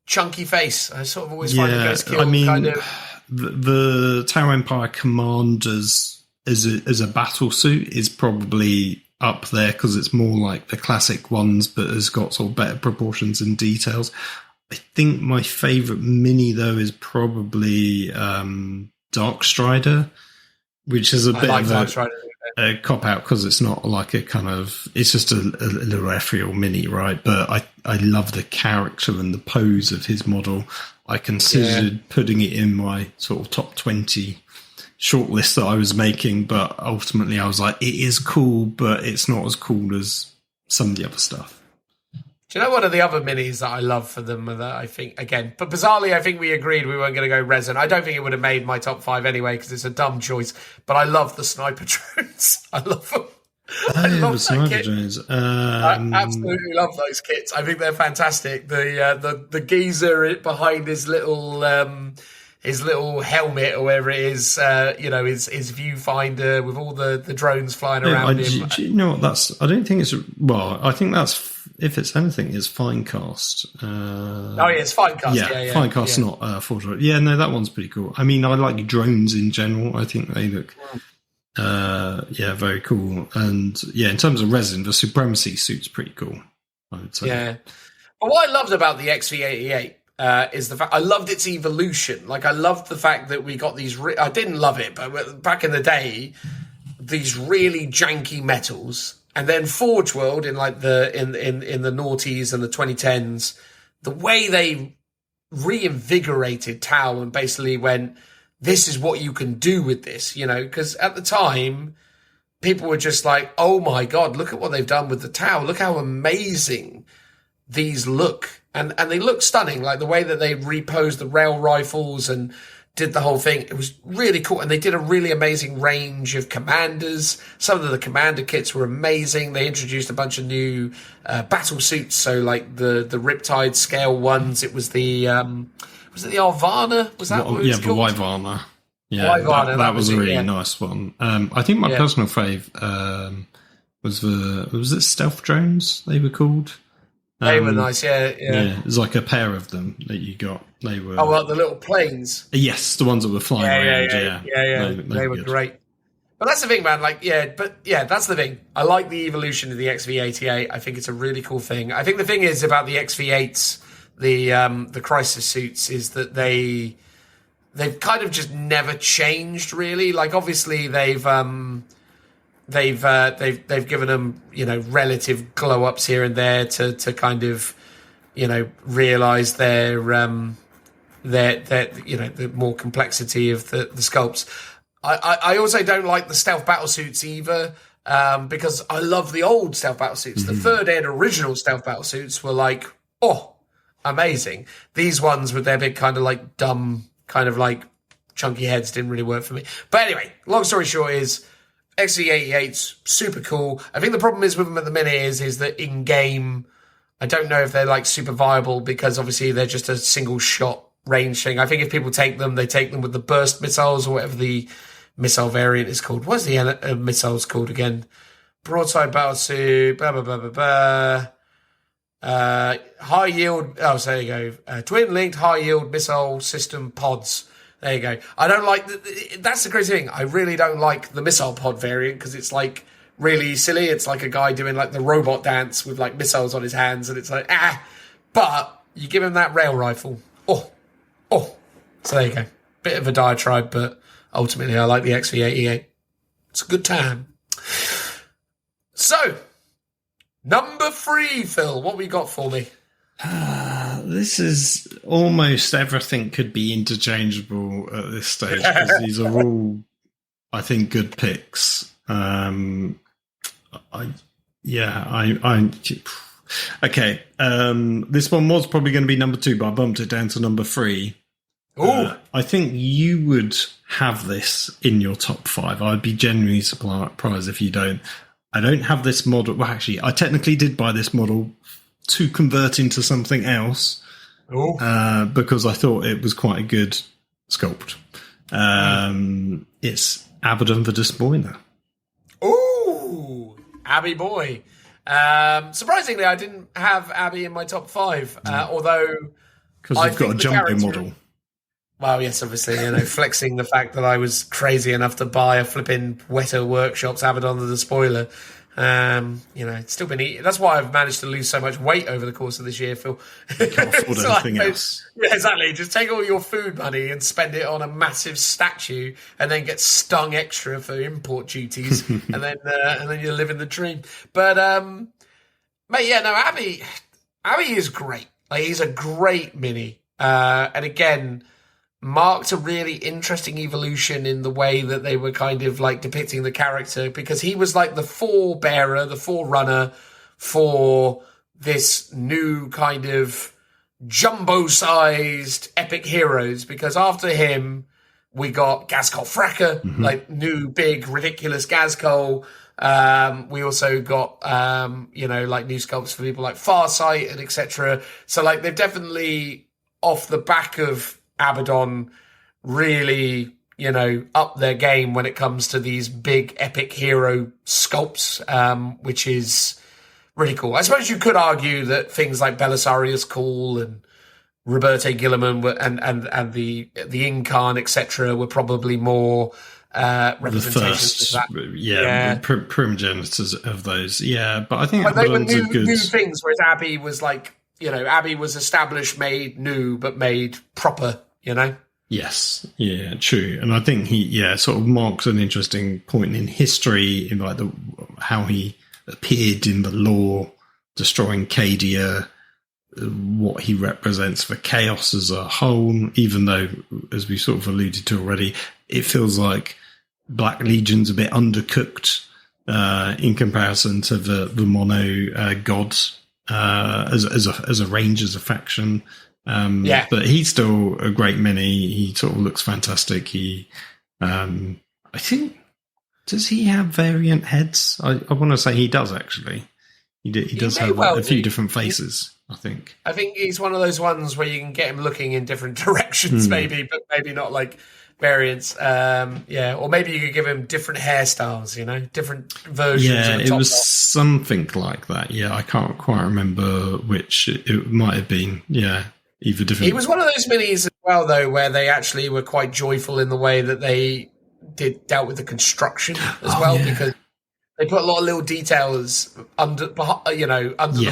S1: chunky face. I sort of always find the Ghost Keel kind of.
S2: the Tower Empire Commanders as a battle suit is probably up there because it's more like the classic ones, but has got sort of better proportions and details. I think my favourite mini though is probably Dark Strider, which is a bit of a cop out because it's not like a kind of, it's just a little ethereal mini, right? But I love the character and the pose of his model. I considered putting it in my sort of top 20 shortlist that I was making, but ultimately I was like, it is cool, but it's not as cool as some of the other stuff.
S1: Do you know one of the other minis that I love for them that I think, again, but bizarrely, I think we agreed we weren't going to go resin. I don't think it would have made my top 5 anyway because it's a dumb choice, but I love the sniper drones. I love them. I love the sniper drones. I absolutely love those kits. I think they're fantastic. The geezer behind his little helmet or whatever it is, his viewfinder with all the drones flying around him.
S2: Do you know what I don't think it's, I think that's, if it's anything, it's Finecast.
S1: It's Finecast. Yeah,
S2: Finecast, not Forge. Yeah, no, that one's pretty cool. I mean, I like drones in general. I think they look, very cool. And in terms of resin, the Supremacy suit's pretty cool, I would say.
S1: Yeah. But what I loved about the XV88 is the fact I loved its evolution. Like, I loved the fact that we got these. I didn't love it, but back in the day, these really janky metals. And then Forge World in like in the noughties and the 2010s, the way they reinvigorated Tau and basically went, this is what you can do with this, because at the time people were just like, oh my God, look at what they've done with the Tau. Look how amazing these look. And they look stunning, like the way that they reposed the rail rifles and did the whole thing. It was really cool. And they did a really amazing range of commanders. Some of the commander kits were amazing. They introduced a bunch of new battle suits. So like the Riptide scale ones, it was the, was it the Arvana? Was that what it was called?
S2: The Wyvarna. Yeah, that was a really nice one. I think my personal fave was it Stealth Drones they were called?
S1: They were nice, yeah.
S2: It was like a pair of them that you got. They were
S1: the little planes.
S2: Yes, the ones that were flying around.
S1: Yeah. They were great. But that's the thing, man. That's the thing. I like the evolution of the XV88. I think it's a really cool thing. I think the thing is about the XV8s, the Crisis suits, is that they've kind of just never changed really. Like, obviously they've given them, relative glow ups here and there to kind of, realize their the more complexity of the sculpts. I also don't like the stealth battle suits either, because I love the old stealth battle suits. The third ed original stealth battle suits were like, amazing. These ones with their big kind of like dumb, kind of like chunky heads didn't really work for me. But anyway, long story short is, XV88's super cool. I think the problem is with them at the minute is that in game, I don't know if they're like super viable because obviously they're just a single shot range thing. I think if people take them, they take them with the burst missiles or whatever the missile variant is called. What's the missiles called again? Broadside battle suit, blah, blah, blah, blah, blah. High yield. Oh, so there you go. Twin linked high yield missile system pods. There you go. I don't like that's the crazy thing. I really don't like the missile pod variant because it's like really silly. It's like a guy doing like the robot dance with like missiles on his hands, and it's like But you give him that rail rifle. So there you go. Bit of a diatribe, but ultimately I like the XV88. It's a good time. So, number 3, Phil. What we got for me?
S2: This is almost everything could be interchangeable at this stage because these are all, I think, good picks. Okay. This one was probably going to be number 2, but I bumped it down to number 3. I think you would have this in your top 5. I'd be genuinely surprised if you don't. I don't have this model. Well, actually, I technically did buy this model to convert into something else because I thought it was quite a good sculpt. It's Abaddon the Despoiler.
S1: Ooh, Abby boy. Surprisingly, I didn't have Abby in my top 5, although
S2: because you've got a jumbo model.
S1: Well, yes, obviously, flexing the fact that I was crazy enough to buy a flipping Weta Workshops Abaddon of the Spoiler. It's still been eating. That's why I've managed to lose so much weight over the course of this year, Phil.
S2: Can't afford anything else.
S1: Yeah, exactly. Just take all your food money and spend it on a massive statue, and then get stung extra for import duties, and then you're living the dream. But mate, yeah, no, Abby is great. Like, he's a great mini, and again, marked a really interesting evolution in the way that they were kind of like depicting the character, because he was like the forebearer, the forerunner for this new kind of jumbo-sized epic heroes. Because after him, we got Gazcol Fracker, like new, big, ridiculous Gazcol. We also got, like new sculpts for people like Farsight and etc. So like they've definitely, off the back of Abaddon, really, up their game when it comes to these big epic hero sculpts, which is really cool. I suppose you could argue that things like Belisarius Cawl and Roberte Guilliman and the Incarn, etc., were probably more representations of that.
S2: Primogenitors of those. Yeah, but I think
S1: they were
S2: Abaddon's a good
S1: new things, whereas Abby was like, Abby was established, made new, but made proper,
S2: Yes, yeah, true. And I think he, sort of marks an interesting point in history in like how he appeared in the lore, destroying Cadia, what he represents for chaos as a whole, even though, as we sort of alluded to already, it feels like Black Legion's a bit undercooked in comparison to the mono gods as a range, as a faction. But he's still a great mini. He sort of looks fantastic. He, I think, does he have variant heads? I want to say he does, actually. He does have a few different faces, I think.
S1: I think he's one of those ones where you can get him looking in different directions, maybe, but maybe not like variants. Or maybe you could give him different hairstyles, different versions.
S2: Yeah,
S1: of the
S2: it
S1: top
S2: was
S1: knot.
S2: something like that. Yeah, I can't quite remember which it might have been. Yeah, either different.
S1: He was one of those minis as well, though, where they actually were quite joyful in the way that they dealt with the construction as well, because they put a lot of little details under the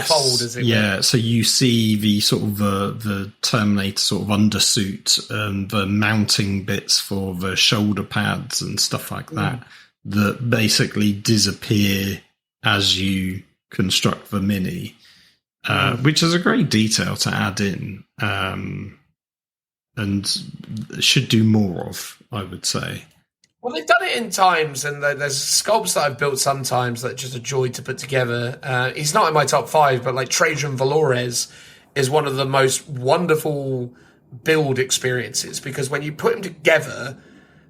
S1: fold, as it were.
S2: Yeah, so you see the sort of the Terminator sort of undersuit and the mounting bits for the shoulder pads and stuff like that that basically disappear as you construct the mini, which is a great detail to add in, and should do more of, I would say.
S1: Well, they've done it in times, and there's sculpts that I've built sometimes that are just a joy to put together. He's not in my top 5, but like Trajan Valores is one of the most wonderful build experiences, because when you put them together,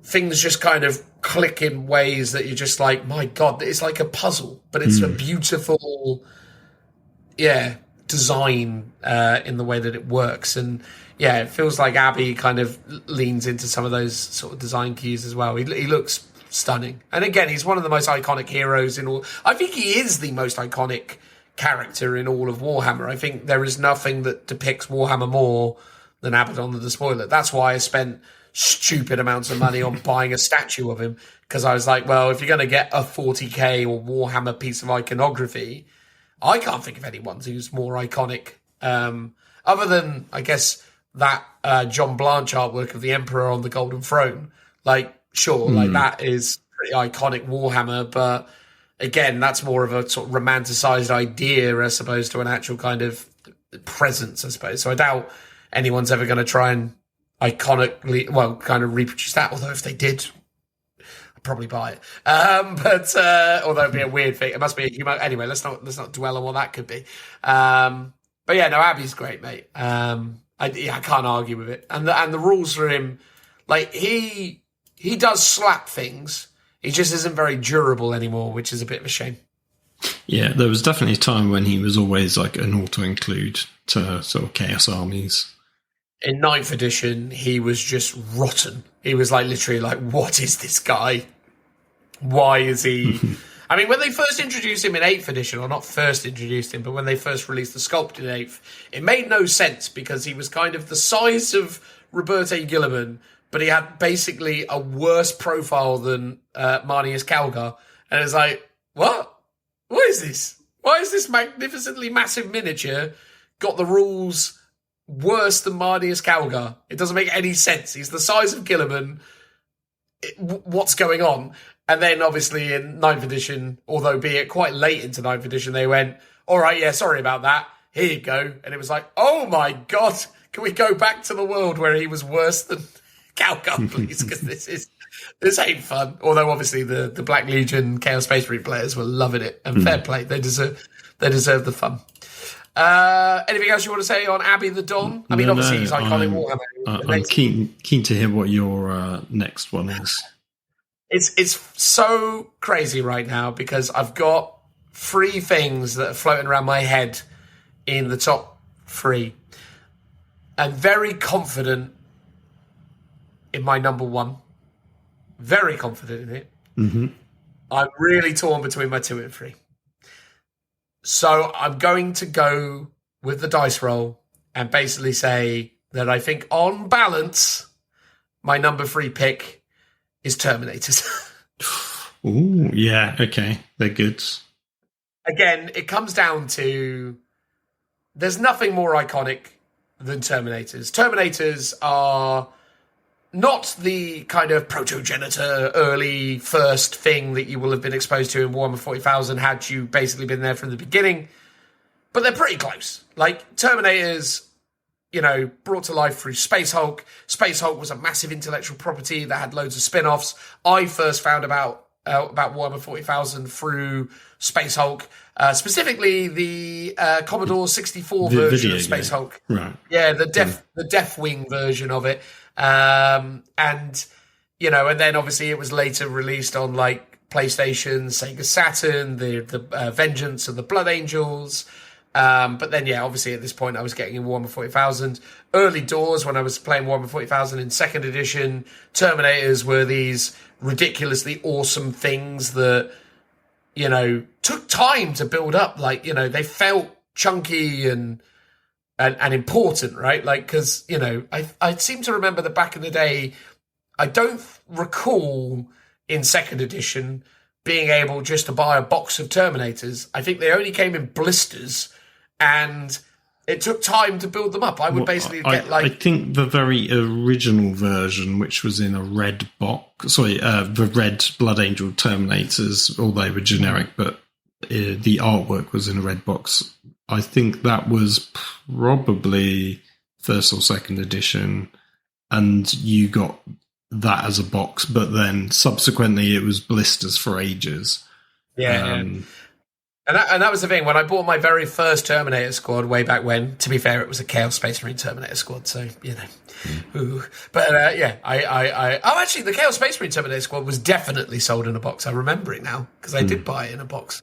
S1: things just kind of click in ways that you're just like, my God, it's like a puzzle, but it's a beautiful, design in the way that it works. And it feels like Abby kind of leans into some of those sort of design cues as well. He looks stunning. And again, he's one of the most iconic heroes in all. I think he is the most iconic character in all of Warhammer. I think there is nothing that depicts Warhammer more than Abaddon the Despoiler. That's why I spent stupid amounts of money on buying a statue of him, because I was like, well, if you're going to get a 40k or Warhammer piece of iconography, I can't think of anyone who's more iconic, other than, I guess, that John Blanche artwork of the Emperor on the Golden Throne. Like, sure, like that is pretty iconic Warhammer, but again, that's more of a sort of romanticized idea as opposed to an actual kind of presence, I suppose. So I doubt anyone's ever going to try and iconically, kind of reproduce that, although if they did, I'd probably buy it. But although it'd be a weird thing, it must be a human. Anyway, let's not dwell on what that could be. But yeah, no, Abby's great, mate. I can't argue with it. And the rules for him, like he does slap things. He just isn't very durable anymore, which is a bit of a shame.
S2: Yeah, there was definitely a time when he was always like an auto-include to sort of Chaos Armies.
S1: In 9th edition, he was just rotten. He was like literally like, what is this guy? Why is he... I mean, when they first introduced him in 8th edition, or not first introduced him, but when they first released the sculpt in 8th, it made no sense because he was kind of the size of Roberto Guilliman, but he had basically a worse profile than Marnius Calgar. And it's like, what? What is this? Why is this magnificently massive miniature got the rules worse than Marnius Calgar? It doesn't make any sense. He's the size of Guilliman. What's going on? And then obviously in 9th edition, although be it quite late into 9th edition, they went, all right, yeah, sorry about that. Here you go. And it was like, oh my God, can we go back to the world where he was worse than Calgar, please? Because this ain't fun. Although obviously the Black Legion Chaos Space Marine players were loving it, and fair play. They deserve the fun. Anything else you want to say on Abby the Don? I mean, obviously he's iconic Warhammer.
S2: I'm keen to hear what your next one is.
S1: It's so crazy right now because I've got 3 things that are floating around my head in the top 3. I'm very confident in my number 1. Very confident in it.
S2: Mm-hmm.
S1: I'm really torn between my 2 and 3. So I'm going to go with the dice roll and basically say that I think on balance, my number 3 pick is Terminators.
S2: Ooh, yeah, okay. They're good.
S1: Again, it comes down to there's nothing more iconic than Terminators. Terminators are not the kind of protogenitor, early first thing that you will have been exposed to in Warhammer 40,000 had you basically been there from the beginning, but they're pretty close. Like, Terminators, you know, brought to life through Space Hulk. Space Hulk was a massive intellectual property that had loads of spin-offs. I first found about Warhammer 40,000 through Space Hulk, specifically the Commodore 64 version of Space Hulk.
S2: Right.
S1: Yeah, the Deathwing version of it. And, you know, and then obviously it was later released on like PlayStation, Sega Saturn, the Vengeance of the Blood Angels. But then, yeah, obviously at this point I was getting in Warhammer 40,000. Early doors when I was playing Warhammer 40,000 in 2nd edition, Terminators were these ridiculously awesome things that, you know, took time to build up. Like, you know, they felt chunky and important, right? Like, because, you know, I seem to remember that back in the day, I don't recall in 2nd edition being able just to buy a box of Terminators. I think they only came in blisters, and it took time to build them up. I would basically get like... I
S2: think the very original version, which was in a red box... the red Blood Angel Terminators, although they were generic, but the artwork was in a red box. I think that was probably 1st or 2nd edition, and you got that as a box, but then subsequently it was blisters for ages.
S1: Yeah. And that was the thing. When I bought my very first Terminator squad way back when, to be fair, it was a Chaos Space Marine Terminator squad, so, you know. Ooh. But, actually, the Chaos Space Marine Terminator squad was definitely sold in a box. I remember it now, because I did buy it in a box.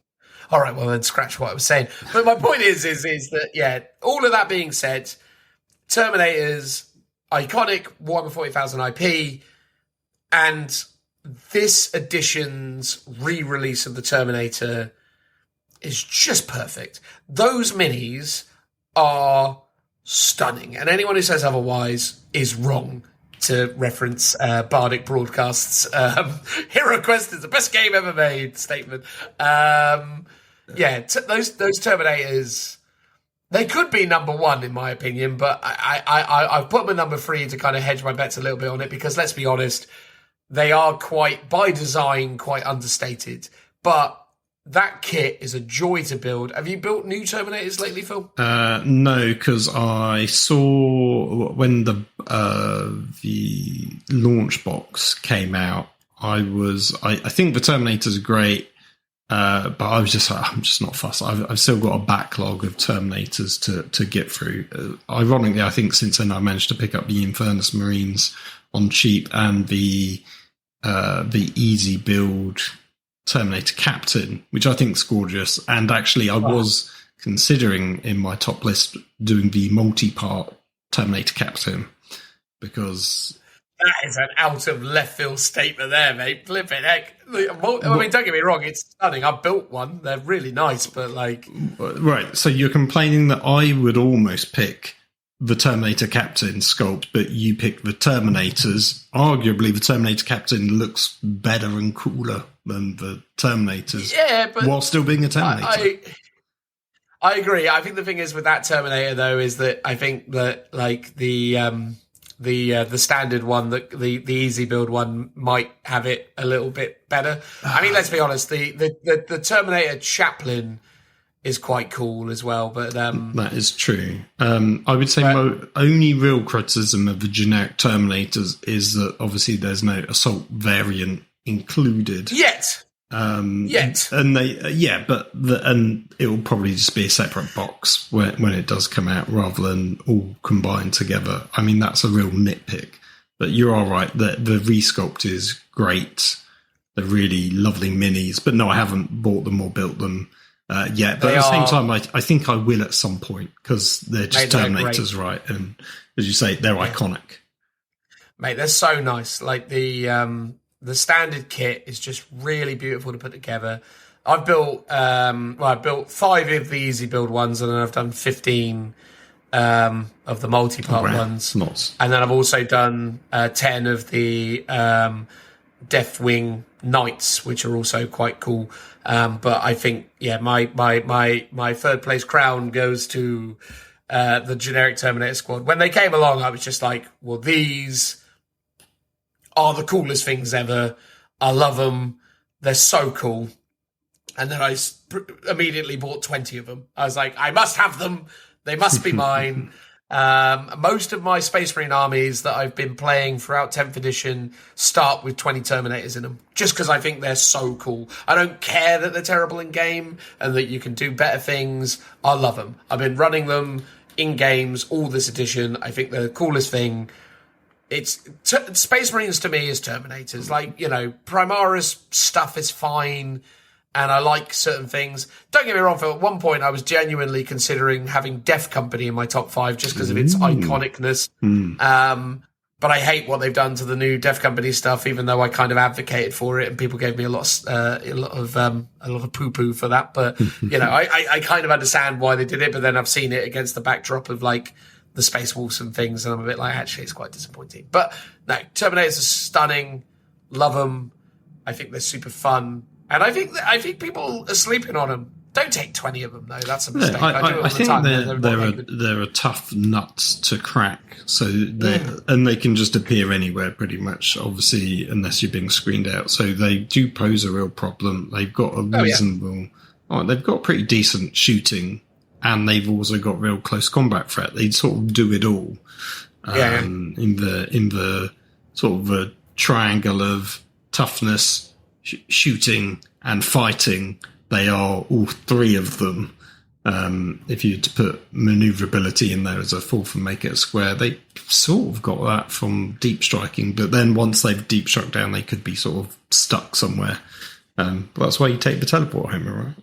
S1: All right, well, then scratch what I was saying. But my point is that, yeah, all of that being said, Terminators, iconic Warhammer 40,000 IP, and this edition's re-release of the Terminator is just perfect. Those minis are stunning, and anyone who says otherwise is wrong, to reference Bardic Broadcast's Hero Quest is the best game ever made statement. Those Terminators, they could be number 1 in my opinion, but I've put them at number 3 to kind of hedge my bets a little bit on it, because let's be honest, they are quite, by design, quite understated. But that kit is a joy to build. Have you built new Terminators lately, Phil?
S2: No, because I saw when the launch box came out, I think the Terminators are great, but I'm just not fussed. I've still got a backlog of Terminators to get through. Ironically, I think since then I managed to pick up the Infernus Marines on cheap and the easy build Terminator Captain, which I think is gorgeous. And actually, I was considering in my top list doing the multi-part Terminator Captain, because
S1: that is an out of left field statement there, mate. Flipping heck. I mean, don't get me wrong, it's stunning. I built one; they're really nice, but like,
S2: right. So you're complaining that I would almost pick the Terminator Captain sculpt, but you pick the Terminators. Arguably, the Terminator Captain looks better and cooler than the Terminators.
S1: Yeah, but
S2: while still being a Terminator.
S1: I agree. I think the thing is with that Terminator though is that I think that like the standard one, the easy build one might have it a little bit better. I mean, let's be honest, the Terminator Chaplain is quite cool as well, but
S2: that is true. I would say my only real criticism of the generic Terminators is that obviously there's no assault variant included
S1: yet.
S2: And it will probably just be a separate box when it does come out rather than all combined together. I mean, that's a real nitpick, but you are right that the resculpt is great. They're really lovely minis, but no, I haven't bought them or built them yet. But at the same time, I think I will at some point because they're just Terminators, right? And as you say, they're iconic.
S1: Mate, they're so nice. Like the standard kit is just really beautiful to put together. I've built I built 5 of the easy build ones, and then I've done 15 of the multi-part ones.
S2: Nice.
S1: And then I've also done 10 of the Deathwing Knights, which are also quite cool. But I think my third place crown goes to the generic Terminator squad. When they came along, I was just like, well, these are the coolest things ever. I love them. They're so cool. And then I immediately bought 20 of them. I was like, I must have them. They must be mine. Most of my Space Marine armies that I've been playing throughout 10th edition start with 20 Terminators in them, just because I think they're so cool. I don't care that they're terrible in game and that you can do better things. I love them. I've been running them in games all this edition. I think they're the coolest thing. Space Marines to me is Terminators. Like, Primaris stuff is fine, and I like certain things. Don't get me wrong, Phil, at one point I was genuinely considering having Death Company in my top 5 just because of its iconicness. But I hate what they've done to the new Death Company stuff, even though I kind of advocated for it and people gave me a lot of poo-poo for that. But, I kind of understand why they did it, but then I've seen it against the backdrop of like the Space Wolves and things, and I'm a bit like, actually, it's quite disappointing. But no, Terminators are stunning. Love them. I think they're super fun. And I think people are sleeping on them. Don't take 20 of them, though. That's a mistake.
S2: I think they're a tough nuts to crack. So and they can just appear anywhere pretty much, obviously, unless you're being screened out. So they do pose a real problem. They've got a reasonable... they've got pretty decent shooting, and they've also got real close combat threat. They sort of do it all in the sort of a triangle of toughness, shooting, and fighting. They are all 3 of them. If you were to put maneuverability in there as a 4th and make it a square, they sort of got that from deep striking. But then once they've deep struck down, they could be sort of stuck somewhere. But that's why you take the teleport hammer, right?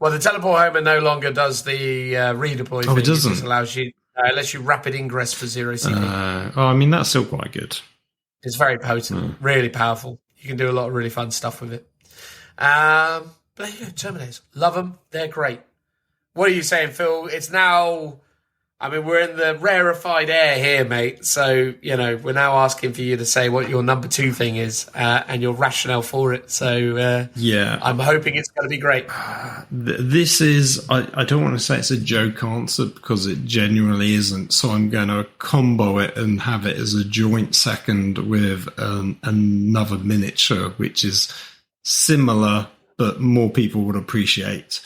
S1: Well, the teleport hammer no longer does the redeploy thing.
S2: It doesn't.
S1: It just allows you, lets you rapid ingress for 0 CP.
S2: I mean, that's still quite good.
S1: It's very potent, really powerful. You can do a lot of really fun stuff with it. But there you go, Terminators. Love them. They're great. What are you saying, Phil? It's now... I mean, we're in the rarefied air here, mate. So, we're now asking for you to say what your number 2 thing is and your rationale for it. So, I'm hoping it's going to be great.
S2: This is... I don't want to say it's a joke answer because it genuinely isn't. So I'm going to combo it and have it as a joint second with another miniature, which is similar, but more people would appreciate.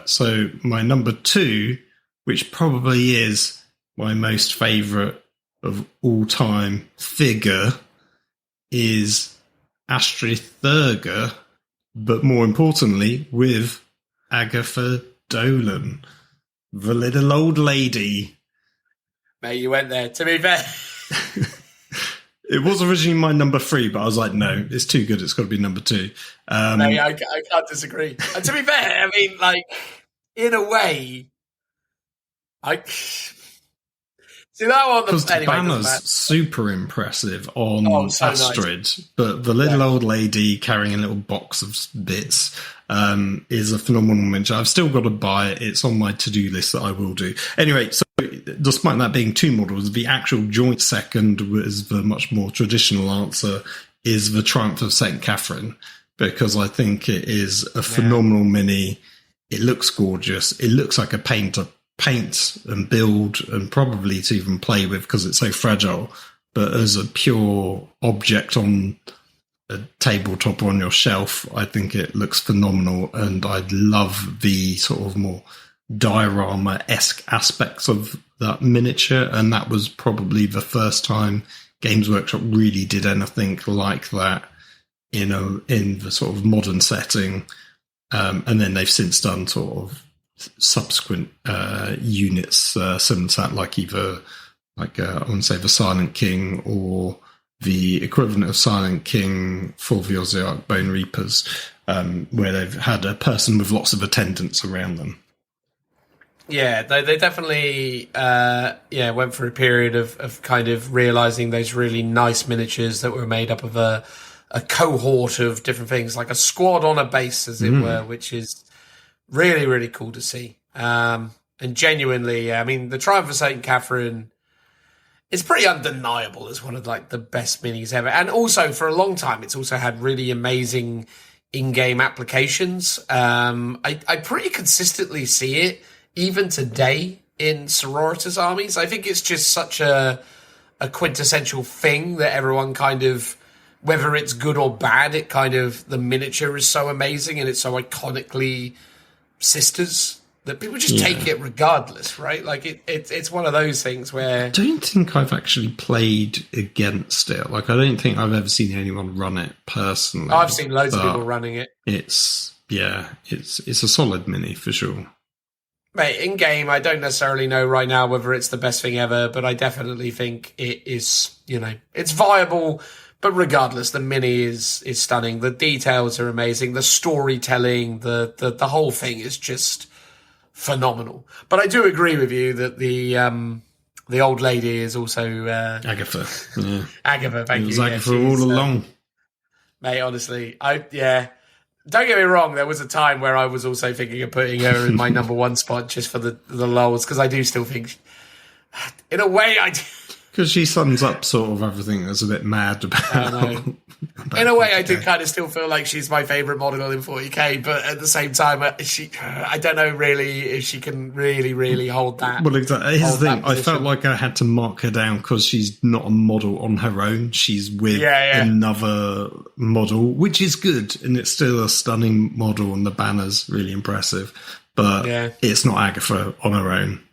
S2: So my number 2... which probably is my most favourite of all time figure, is Astrid Thurger, but more importantly, with Agatha Dolan, the little old lady.
S1: Mate, you went there. To be fair.
S2: It was originally my number 3, but I was like, no, it's too good. It's got to be number 2.
S1: No, I can't disagree. And to be fair, I mean, like, in a way... See that one?
S2: Because the
S1: Anyway,
S2: banner's super impressive on
S1: so
S2: Astrid,
S1: nice.
S2: but the little old lady carrying a little box of bits is a phenomenal miniature. I've still got to buy it. It's on my to-do list that I will do. Anyway, so despite that being 2 models, the actual joint second was the much more traditional answer, is the Triumph of St. Catherine, because I think it is a phenomenal mini. It looks gorgeous. It looks like a paint and build and probably to even play with because it's so fragile. But as a pure object on a tabletop or on your shelf, I think it looks phenomenal. And I love the sort of more diorama-esque aspects of that miniature. And that was probably the first time Games Workshop really did anything like that in the sort of modern setting. And then they've since done sort of subsequent units similar to that, like either I want to say the Silent King or the equivalent of Silent King for the Ozark Bone Reapers, where they've had a person with lots of attendants around them.
S1: Yeah, they definitely went through a period of kind of realizing those really nice miniatures that were made up of a cohort of different things, like a squad on a base, as it were, which is really, really cool to see. And genuinely, I mean, the Triumph of St. Catherine is pretty undeniable as one of like the best minis ever. And also for a long time, it's also had really amazing in-game applications. I pretty consistently see it even today in Sororitas armies. I think it's just such a quintessential thing that everyone kind of, whether it's good or bad, it kind of, the miniature is so amazing and it's so iconically sisters that people just take it regardless, right? Like it's one of those things where
S2: I don't think I've actually played against it. Like I don't think I've ever seen anyone run it personally.
S1: I've seen loads of people running it.
S2: It's a solid mini for sure.
S1: Mate, in game, I don't necessarily know right now whether it's the best thing ever, but I definitely think it is, it's viable. But regardless, the mini is stunning. The details are amazing. The storytelling, the whole thing is just phenomenal. But I do agree with you that the old lady is also
S2: Agatha. Yeah.
S1: Agatha, thank you.
S2: It was Agatha all along.
S1: Mate, honestly, don't get me wrong, there was a time where I was also thinking of putting her in my number one spot just for the lols, because I do still think, in a way, I do.
S2: Because she sums up sort of everything that's a bit mad about.
S1: In a way, I do kind of still feel like she's my favourite model in 40k, but at the same time, I don't know really if she can really, really hold that.
S2: Well, exactly. Here's the thing. I felt like I had to mark her down because she's not a model on her own. She's with another model, which is good, and it's still a stunning model, and the banner's really impressive. But it's not Agatha on her own.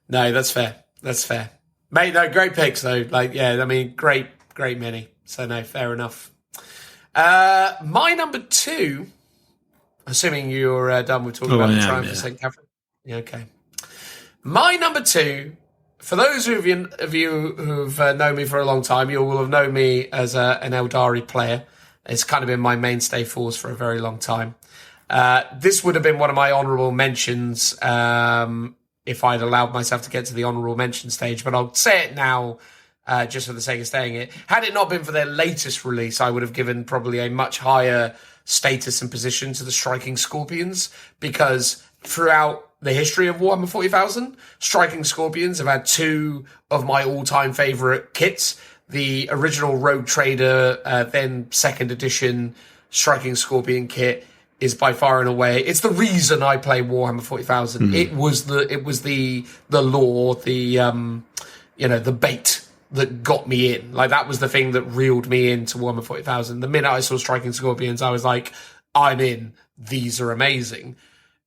S1: No, that's fair. That's fair. Mate, no, great picks, though. Great mini. So, no, fair enough. My number 2, assuming you're done with talking about the Triumph of St. Catherine. Yeah, okay. My number 2, for those of you who've known me for a long time, you will have known me as an Eldari player. It's kind of been my mainstay force for a very long time. This would have been one of my honourable mentions if I'd allowed myself to get to the honourable mention stage, but I'll say it now just for the sake of saying it. Had it not been for their latest release, I would have given probably a much higher status and position to the Striking Scorpions, because throughout the history of Warhammer 40,000, Striking Scorpions have had 2 of my all-time favourite kits. The original Rogue Trader, then 2nd edition Striking Scorpion kit, is by far and away, it's the reason I play Warhammer 40,000. It was the lore, the bait that got me in. Like, that was the thing that reeled me into Warhammer 40,000. The minute I saw Striking Scorpions, I was like, I'm in. These are amazing.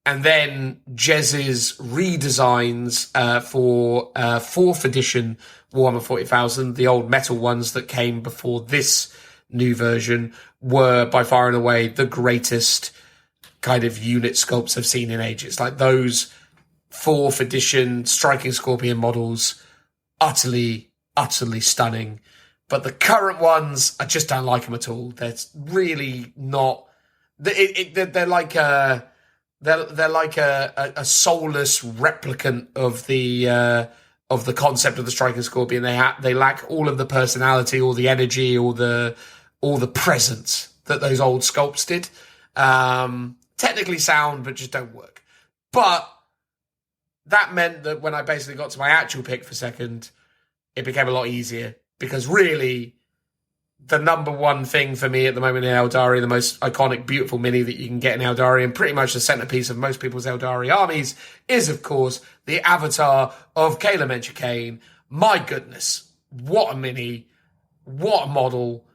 S1: And then Jez's redesigns for 4th edition Warhammer 40,000, the old metal ones that came before this new version, were by far and away the greatest kind of unit sculpts I've seen in ages. Like, those 4th edition Striking Scorpion models, utterly stunning. But the current ones, I just don't like them at all. They're really not. They're like a soulless replicant of of the concept of the striking scorpion. They lack all of the personality, or the energy, or the presence that those old sculpts did. Technically sound, but just don't work. But that meant that when I basically got to my actual pick for second, it became a lot easier, because really the number one thing for me at the moment in Eldari, the most iconic, beautiful mini that you can get in Eldari, and pretty much the centerpiece of most people's Eldari armies, is, of course, the avatar of Kayla Menchikane. My goodness, what a mini, what a model,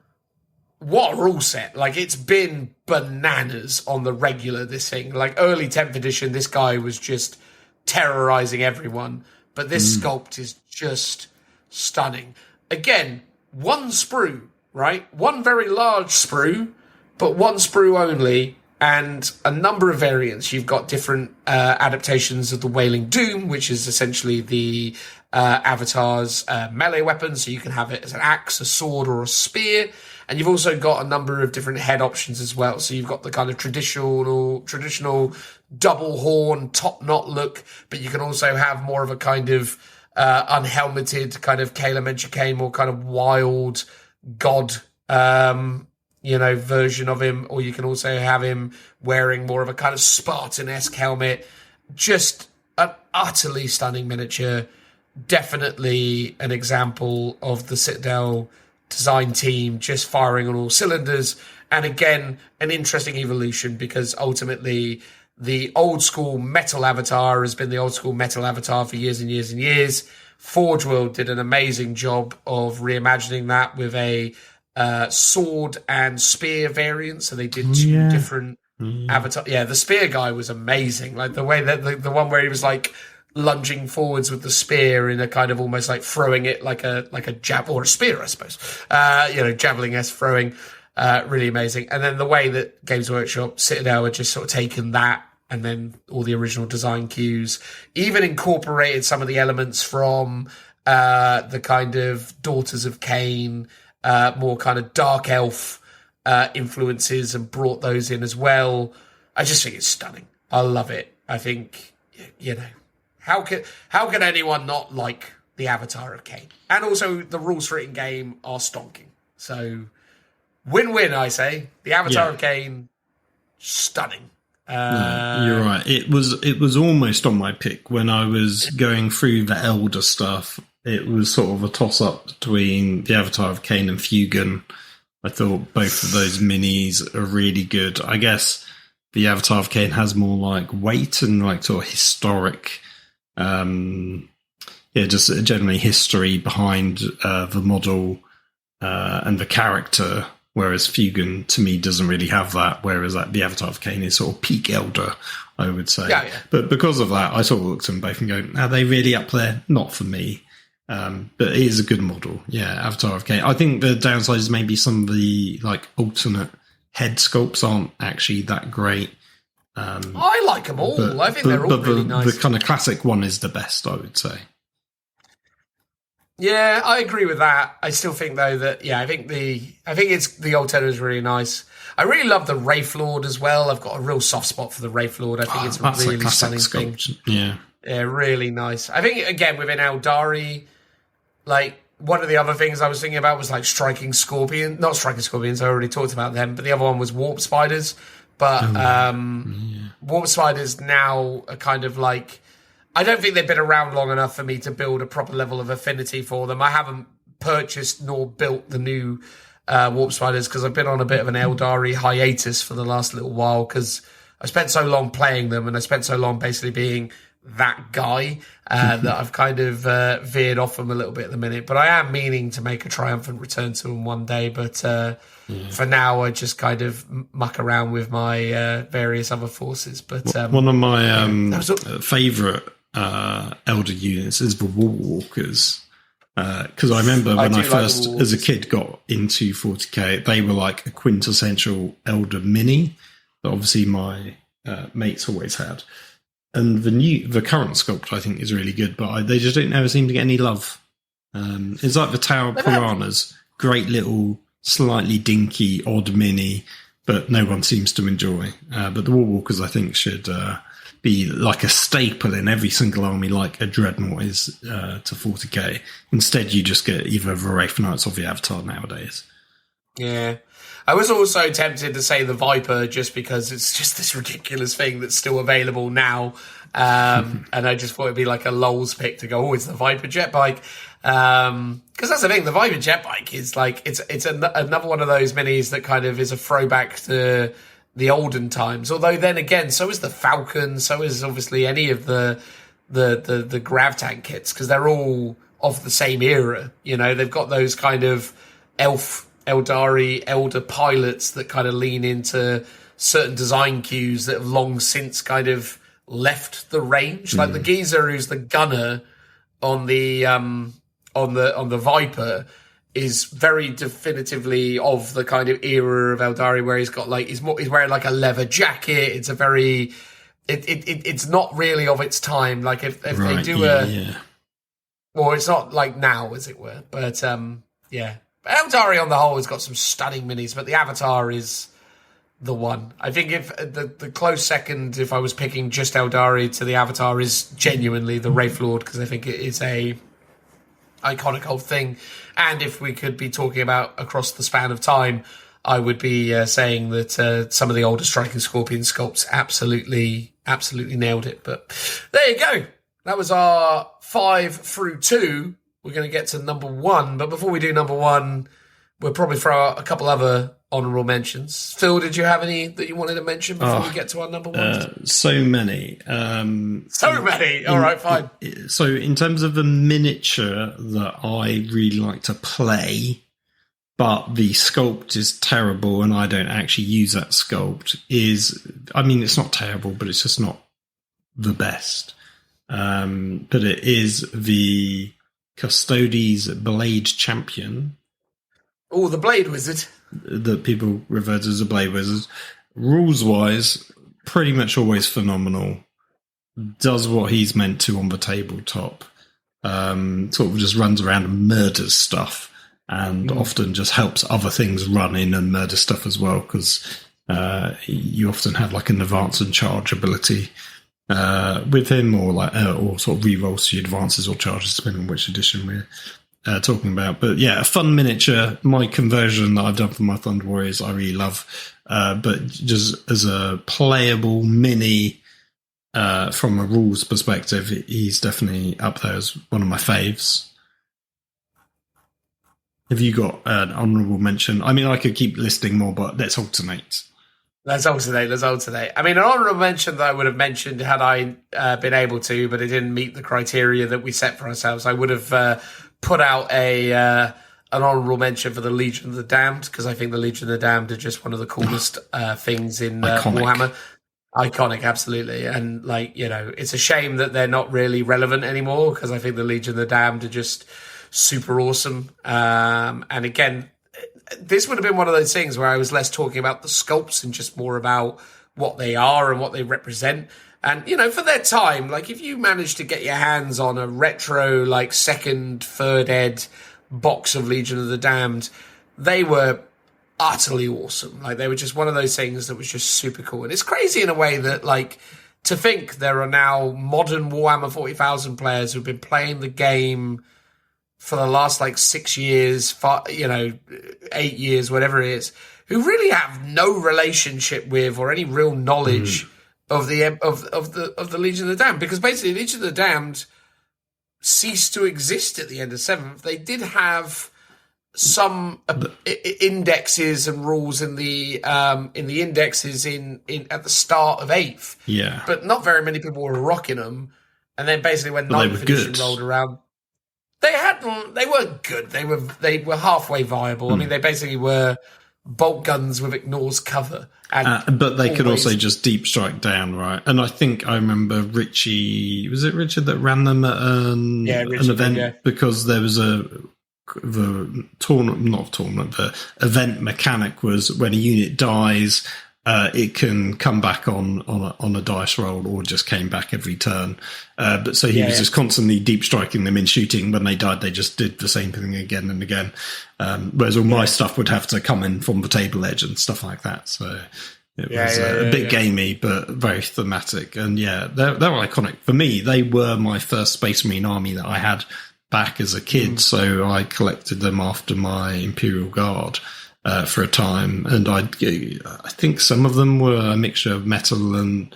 S1: what a rule set. Like, it's been bananas on the regular, this thing. Like, early 10th edition, this guy was just terrorizing everyone. But this sculpt is just stunning. Again, one sprue, right? One very large sprue, but one sprue only, and a number of variants. You've got different adaptations of the Wailing Doom, which is essentially the avatar's melee weapon, so you can have it as an axe, a sword, or a spear. And you've also got a number of different head options as well. So you've got the kind of traditional double horn, top knot look, but you can also have more of a kind of unhelmeted kind of Kayla Menchikane, more kind of wild god, version of him. Or you can also have him wearing more of a kind of Spartan-esque helmet. Just an utterly stunning miniature. Definitely an example of the Citadel design team just firing on all cylinders. And again, an interesting evolution, because ultimately the old school metal avatar has been the old school metal avatar for years and years and years. Forge World did an amazing job of reimagining that with a sword and spear variant. So they did two different avatars. Yeah, the spear guy was amazing. Like the way that the one where he was like lunging forwards with the spear in a kind of almost like throwing it like a jab, or a spear, I suppose. Javelin-esque throwing. Really amazing. And then the way that Games Workshop, Citadel had just sort of taken that, and then all the original design cues, even incorporated some of the elements from the kind of Daughters of Cain, more kind of dark elf influences, and brought those in as well. I just think it's stunning. I love it. I think, how can anyone not like the Avatar of Cain? And also the rules for it in game are stonking. So win-win, I say. The Avatar of Cain, stunning.
S2: You're right. It was almost on my pick when I was going through the Elder stuff. It was sort of a toss-up between the Avatar of Cain and Fugan. I thought both of those minis are really good. I guess the Avatar of Cain has more like weight and like sort of historic, just generally history behind the model and the character. Whereas Fugan, to me, doesn't really have that. Whereas the Avatar of Cain is sort of peak Elder, I would say. Yeah. But because of that, I sort of looked at them both and go, are they really up there? Not for me. But it is a good model. Yeah, Avatar of Cain. I think the downside is maybe some of the like alternate head sculpts aren't actually that great.
S1: I like them all. I think they're all really nice.
S2: The kind of classic one is the best, I would say.
S1: Yeah, I agree with that. I still think though that I think the alternative is really nice. I really love the Wraith Lord as well. I've got a real soft spot for the Wraith Lord. I think it's a really stunning thing. Yeah, really nice. I think again within Eldari, like one of the other things I was thinking about was like not striking scorpions. I already talked about them, but the other one was warp spiders. But warp spiders now are kind of like, I don't think they've been around long enough for me to build a proper level of affinity for them. I haven't purchased nor built the new warp spiders because I've been on a bit of an Eldari hiatus for the last little while because I spent so long playing them and I spent so long basically being that guy that I've kind of veered off them a little bit at the minute. But I am meaning to make a triumphant return to them one day. But for now, I just kind of muck around with my various other forces. But
S2: one of my favourite Elder units is the Warwalkers. Because I remember when I first, as a kid, got into 40k, they were like a quintessential Elder mini that obviously my mates always had. And the current sculpt, I think, is really good, but they just don't ever seem to get any love. It's like the Tower of Piranhas, great little, slightly dinky, odd mini, but no one seems to enjoy. But the Warwalkers, I think, should be like a staple in every single army, like a Dreadnought is to 40k. Instead, you just get either the Wraith Knights or the Avatar nowadays.
S1: Yeah. I was also tempted to say the Viper just because it's just this ridiculous thing that's still available now. And I just thought it'd be like a lols pick to go, oh, it's the Viper jet bike. Because that's the thing, the Viper jet bike is like, it's another one of those minis that kind of is a throwback to the olden times. Although then again, so is the Falcon, so is obviously any of the Grav Tank kits, because they're all of the same era. You know, they've got those kind of Eldari, Elder pilots that kind of lean into certain design cues that have long since kind of left the range. Like the geezer who's the gunner on the Viper is very definitively of the kind of era of Eldari where he's got like he's wearing like a leather jacket. It's a very it's not really of its time. Like if they do well, it's not like now, as it were. But yeah. Eldari on the whole has got some stunning minis, but the Avatar is the one. I think if the close second, if I was picking just Eldari to the Avatar, is genuinely the Wraith Lord, because I think it is a iconic old thing. And if we could be talking about across the span of time, I would be saying that some of the older Striking Scorpion sculpts absolutely nailed it. But there you go. That was our 5 through 2. We're going to get to number 1, but before we do number 1, we'll probably throw out a couple other honourable mentions. Phil, did you have any that you wanted to mention before we get to our number 1?
S2: So many.
S1: So many. All right, fine.
S2: So in terms of the miniature that I really like to play, but the sculpt is terrible and I don't actually use that sculpt, it's not terrible, but it's just not the best. But it is the Custodes Blade Champion.
S1: Oh, the Blade Wizard.
S2: That people refer to as a Blade Wizard. Rules-wise, pretty much always phenomenal. Does what he's meant to on the tabletop. Sort of just runs around and murders stuff. And often just helps other things run in and murder stuff as well, because you often have like an advance and charge ability with him, or sort of re-rolls to your advances or charges, depending on which edition we're talking about. But yeah, a fun miniature. My conversion that I've done for my Thunder Warriors, I really love. But just as a playable mini, from a rules perspective, he's definitely up there as one of my faves. Have you got an honourable mention? I mean, I could keep listing more, but let's alternate.
S1: Let's alternate. I mean, an honourable mention that I would have mentioned had I been able to, but it didn't meet the criteria that we set for ourselves. I would have put out an honourable mention for the Legion of the Damned, because I think the Legion of the Damned are just one of the coolest things in Warhammer. Iconic, absolutely. And, it's a shame that they're not really relevant anymore, because I think the Legion of the Damned are just super awesome. And again, this would have been one of those things where I was less talking about the sculpts and just more about what they are and what they represent. And, for their time, if you managed to get your hands on a retro, second, third ed box of Legion of the Damned, they were utterly awesome. They were just one of those things that was just super cool. And it's crazy in a way that, to think there are now modern Warhammer 40,000 players who've been playing the game for the last 6 years, 8 years, whatever it is, who really have no relationship with or any real knowledge of the Legion of the Damned, because basically Legion of the Damned ceased to exist at the end of 7th. They did have some indexes and rules in the indexes in at the start of 8th, but not very many people were rocking them. And then basically when 9th edition rolled around, they weren't good. They were halfway viable. I mean, they basically were bolt guns with ignores cover.
S2: But they could also just deep strike down, right? And I think I remember Richie, was it Richard that ran them at an event? Because there was the event mechanic was when a unit dies, it can come back on a dice roll, or just came back every turn. But so he was just constantly deep striking them in shooting. When they died, they just did the same thing again and again. Whereas all my stuff would have to come in from the table edge and stuff like that. So It was a bit gamey, but very thematic. And yeah, they're iconic. For me, they were my first Space Marine army that I had back as a kid. So I collected them after my Imperial Guard for a time. And I think some of them were a mixture of metal and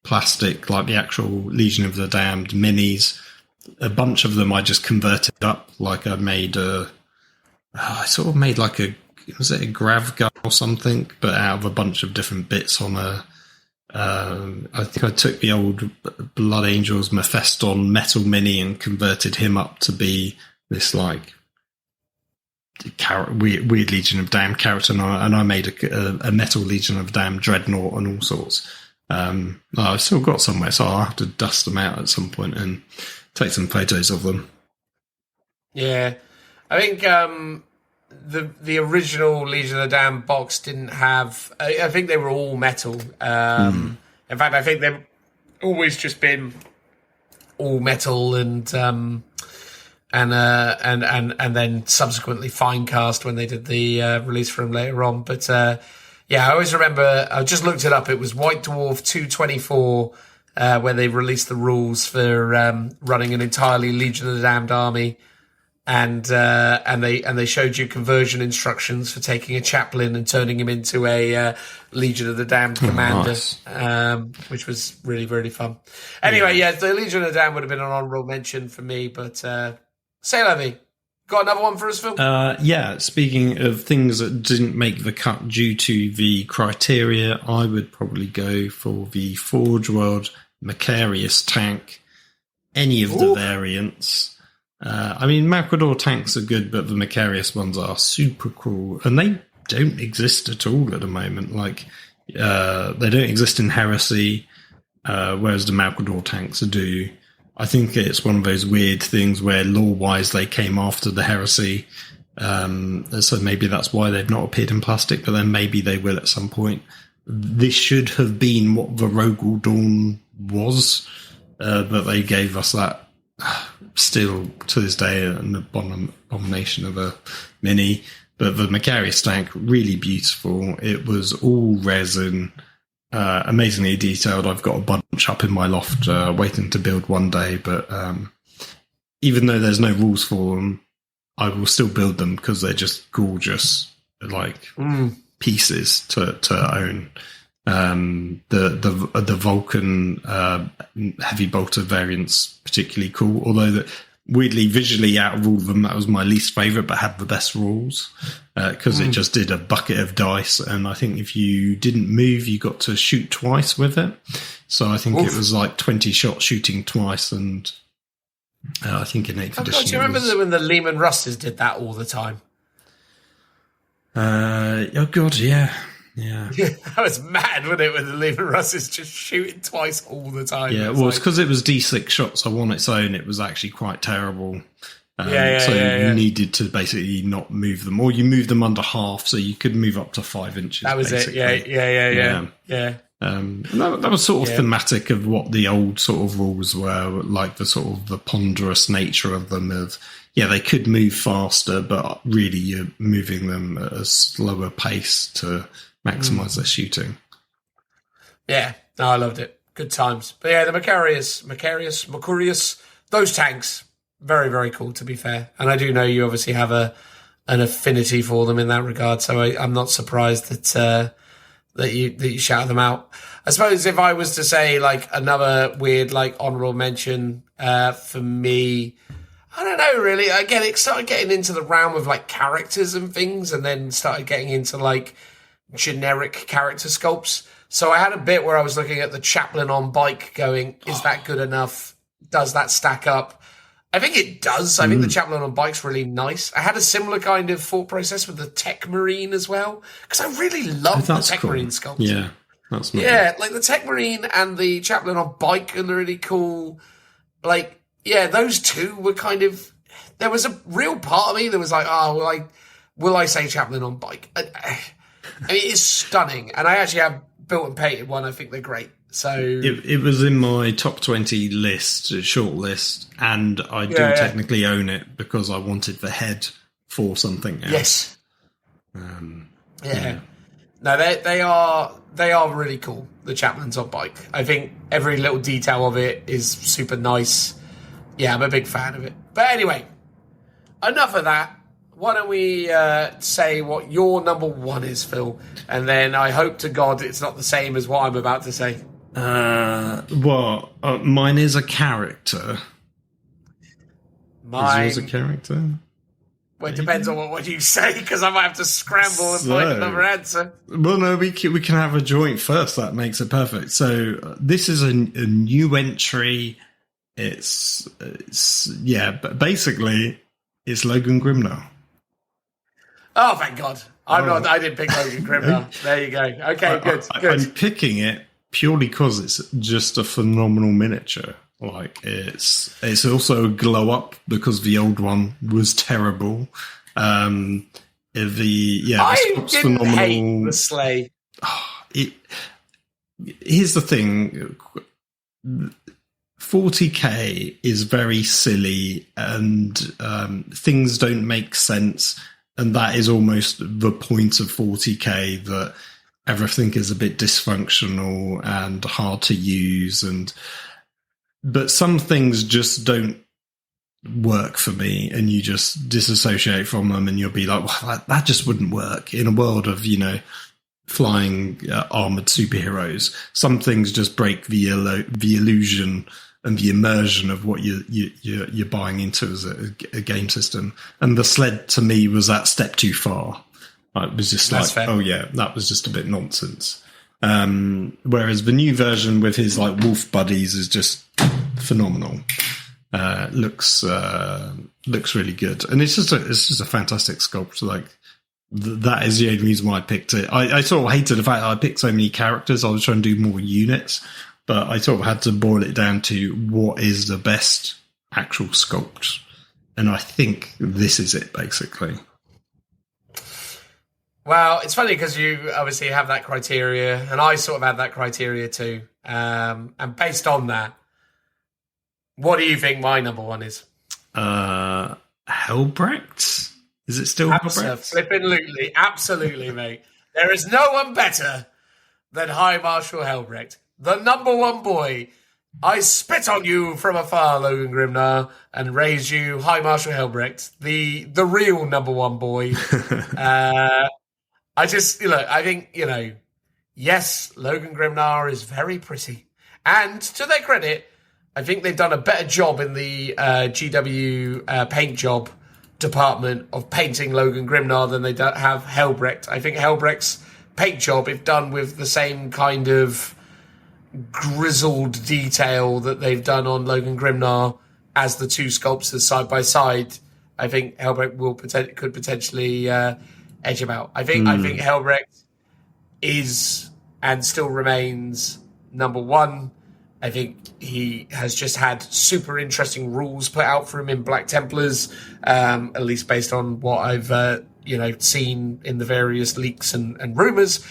S2: plastic, like the actual Legion of the Damned minis. A bunch of them I just converted up. Like I made I sort of made like was it a grav gun or something, but out of a bunch of different bits on I think I took the old Blood Angels Mephiston metal mini and converted him up to be this like weird Legion of Damned character, and I made a metal Legion of Damned dreadnought and all sorts. I've still got somewhere, so I'll have to dust them out at some point and take some photos of them.
S1: Yeah, I think the original Legion of the Damned box didn't have. I think they were all metal. In fact, I think they've always just been all metal, and then subsequently fine cast when they did the release for them later on. But yeah, I always remember. I just looked it up. It was White Dwarf 224 where they released the rules for running an entirely Legion of the Damned army. And they showed you conversion instructions for taking a chaplain and turning him into a Legion of the Damned commander, nice. Which was really, really fun. Anyway, yeah, the Legion of the Damned would have been an honourable mention for me, but say, Levy, got another one for us, Phil?
S2: Yeah, speaking of things that didn't make the cut due to the criteria, I would probably go for the Forge World Macarius tank, any of the variants. I mean, Malcador tanks are good, but the Macarius ones are super cool, and they don't exist at all at the moment. Like, they don't exist in Heresy, whereas the Malcador tanks do. I think it's one of those weird things where lore-wise they came after the Heresy, so maybe that's why they've not appeared in plastic, but then maybe they will at some point. This should have been what the Rogel Dawn was, but they gave us that. Still to this day an abomination of a mini, but the Macarius tank, really beautiful. It was all resin, amazingly detailed. I've got a bunch up in my loft waiting to build one day, but even though there's no rules for them, I will still build them because they're just gorgeous, like pieces to own. The Vulcan heavy bolter variant's particularly cool, although weirdly visually out of all of them that was my least favourite but had the best rules because it just did a bucket of dice, and I think if you didn't move you got to shoot twice with it, so I think it was like 20 shots shooting twice, and I think in 8th edition
S1: do you remember when the Lehman Russes did that all the time?
S2: Oh god, yeah. Yeah,
S1: that was mad, wasn't it? When the Lehman Russ is just shooting twice all the time.
S2: Yeah, well, it's because it was D6 shots. So on its own, it was actually quite terrible. You needed to basically not move them, or you move them under half, so you could move up to 5 inches.
S1: That was
S2: basically.
S1: Yeah.
S2: That was sort of thematic of what the old sort of rules were, like the sort of the ponderous nature of them. They could move faster, but really you're moving them at a slower pace to maximize their shooting.
S1: Yeah, no, I loved it. Good times. But yeah, the Macarius, those tanks, very, very cool, to be fair. And I do know you obviously have an affinity for them in that regard, so I'm not surprised that you shout them out. I suppose if I was to say like another weird like honorable mention for me, I don't know really. Again, it started getting into the realm of like characters and things, and then started getting into like generic character sculpts. So I had a bit where I was looking at the chaplain on bike going, is that good enough? Does that stack up? I think it does. I think the chaplain on bike's really nice. I had a similar kind of thought process with the Tech Marine as well, because I really love the Tech Marine sculpt.
S2: Yeah, that's not
S1: good. Like the Tech Marine and the chaplain on bike are really cool. Like, yeah, those two were kind of, there was a real part of me that was like, will I say chaplain on bike? I mean, it's stunning, and I actually have built and painted one. I think they're great. So
S2: it was in my top 20 list, short list, and I do technically own it because I wanted the head for something else.
S1: Yes. No, they are really cool. The Chapman's on bike. I think every little detail of it is super nice. Yeah, I'm a big fan of it. But anyway, enough of that. Why don't we say what your number one is, Phil? And then I hope to God it's not the same as what I'm about to say.
S2: Mine is a character.
S1: Mine
S2: is yours a character?
S1: Well, it depends on what you say, because I might have to scramble and find another answer.
S2: Well, no, we can have a joint first. That makes it perfect. So this is a new entry. It's but basically it's Logan Grimnar.
S1: Oh, thank God! I didn't pick Logan Grimnar. There you go. Okay, good.
S2: I'm picking it purely because it's just a phenomenal miniature. Like it's also a glow up because the old one was terrible.
S1: I didn't
S2: phenomenal.
S1: Hate the sleigh.
S2: Here's the thing: 40k is very silly, and things don't make sense, and that is almost the point of 40k. That everything is a bit dysfunctional and hard to use, but some things just don't work for me, and you just disassociate from them, and you'll be like, well, that just wouldn't work in a world of, flying armored superheroes. Some things just break the illusion and the immersion of what you're buying into as a game system. And the sled to me was that step too far. It was just
S1: That's
S2: like,
S1: fair.
S2: Oh yeah, that was just a bit nonsense. Whereas the new version with his wolf buddies is just phenomenal. Looks really good, and it's just a fantastic sculpt. That is the only reason why I picked it. I sort of hated the fact that I picked so many characters. I was trying to do more units, but I sort of had to boil it down to what is the best actual sculpt, and I think this is it basically.
S1: Well, it's funny because you obviously have that criteria, and I sort of have that criteria too. And based on that, what do you think my number one is?
S2: Helbrecht? Is it still Helbrecht?
S1: Absolutely, mate. There is no one better than High Marshal Helbrecht, the number one boy. I spit on you from afar, Logan Grimnar, and raise you, High Marshal Helbrecht, the real number one boy. I think, yes, Logan Grimnar is very pretty. And to their credit, I think they've done a better job in the GW paint job department of painting Logan Grimnar than they have Helbrecht. I think Helbrecht's paint job, if done with the same kind of grizzled detail that they've done on Logan Grimnar as the two sculptors side by side, I think Helbrecht could potentially edge him out. I think Helbrecht is and still remains number one. I think he has just had super interesting rules put out for him in Black Templars, at least based on what I've seen in the various leaks and rumors,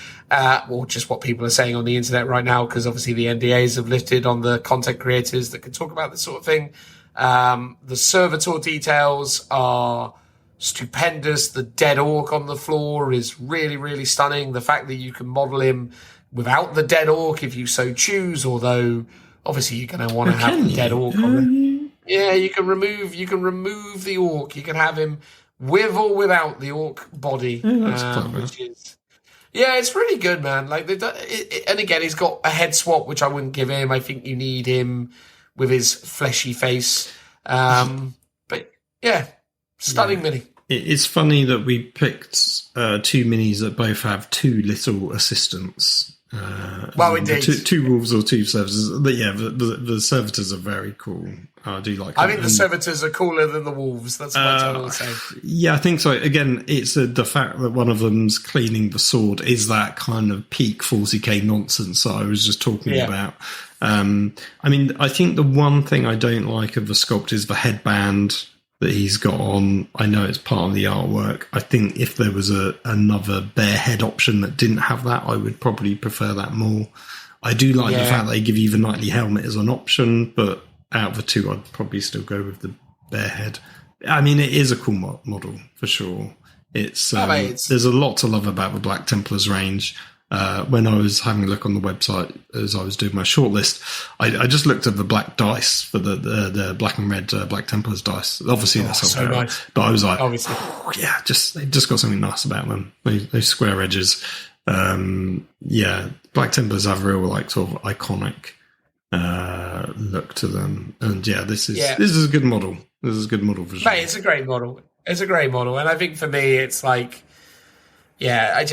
S1: or just what people are saying on the internet right now, because obviously the NDAs have lifted on the content creators that can talk about this sort of thing. The servitor details are stupendous. The dead orc on the floor is really, really stunning. The fact that you can model him without the dead orc if you so choose, although obviously you're going to want to have the dead orc on it. Yeah, you can remove the orc. You can have him with or without the orc body, which is it's really good, man. Like they've done it, and again, he's got a head swap, which I wouldn't give him. I think you need him with his fleshy face. But yeah, stunning mini.
S2: It's funny that we picked two minis that both have two little assistants.
S1: Well, indeed.
S2: Two wolves or two servitors. But yeah, the servitors are very cool. I do like them.
S1: I think the servitors are cooler than the wolves. That's what I will say.
S2: Yeah, I think so. Again, it's the fact that one of them's cleaning the sword is that kind of peak 40k nonsense that I was just talking about. I think the one thing I don't like of the sculpt is the headband that he's got on. I know it's part of the artwork. I think if there was another bare head option that didn't have that, I would probably prefer that more. I do like the fact they give you the knightly helmet as an option, but out of the two, I'd probably still go with the bare head. I mean, it is a cool model for sure. It's
S1: mate,
S2: there's a lot to love about the Black Templars range. When I was having a look on the website as I was doing my shortlist, I just looked at the black dice for the black and red Black Templars dice. Obviously, they're so nice. But I was like, yeah, they've just got something nice about them. Those square edges. Black Templars have a real like sort of iconic look to them, and this is a good model. This is a good model for sure.
S1: Mate, it's a great model. It's a great model, and I think for me, it's like. I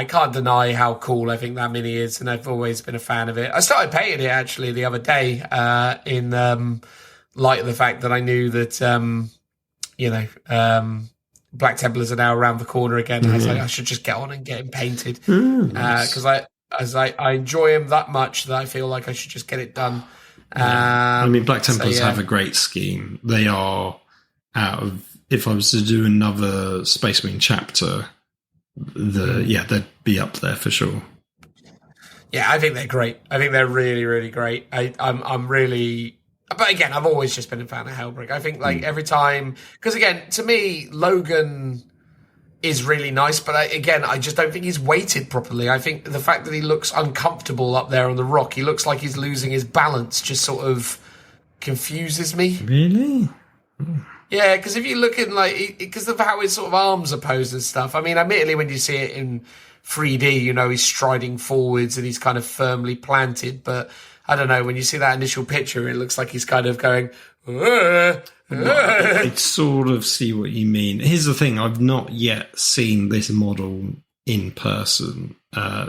S1: can't deny how cool I think that mini is, and I've always been a fan of it. I started painting it actually the other day in light of the fact that I knew that, Black Templars are now around the corner again. I was like, I should just get on and get him painted because I enjoy him that much that I feel like I should just get it done.
S2: Black Templars have a great scheme. They are if I was to do another Space Marine chapter, they'd be up there for sure.
S1: Yeah, I think they're great. I think they're really, really great. I'm really, but again, I've always just been a fan of Hellbrick. I think like every time, because again, to me, Logan is really nice, but I just don't think he's weighted properly. I think the fact that he looks uncomfortable up there on the rock, he looks like he's losing his balance, just sort of confuses me.
S2: Really?
S1: Yeah, because if you look at because of how his sort of arms are posed and stuff. I mean, admittedly, when you see it in 3D, he's striding forwards and he's kind of firmly planted. But I don't know, when you see that initial picture, it looks like he's kind of going.
S2: I sort of see what you mean. Here's the thing: I've not yet seen this model in person,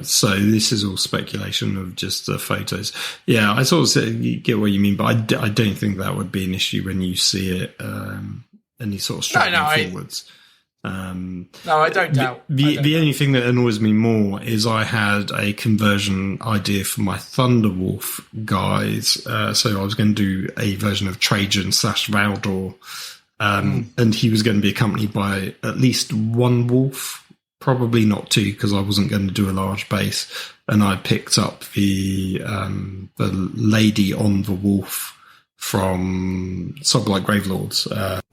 S2: so this is all speculation of just the photos. Yeah, I sort of get what you mean, but I don't think that would be an issue when you see it and he's sort of striding forwards.
S1: No, I don't doubt.
S2: The only thing that annoys me more is I had a conversion idea for my Thunderwolf guys, so I was going to do a version of Trajan / Valdor, and he was going to be accompanied by at least one wolf. Probably not two, because I wasn't going to do a large base, and I picked up the lady on the wolf from Sublight Gravelords,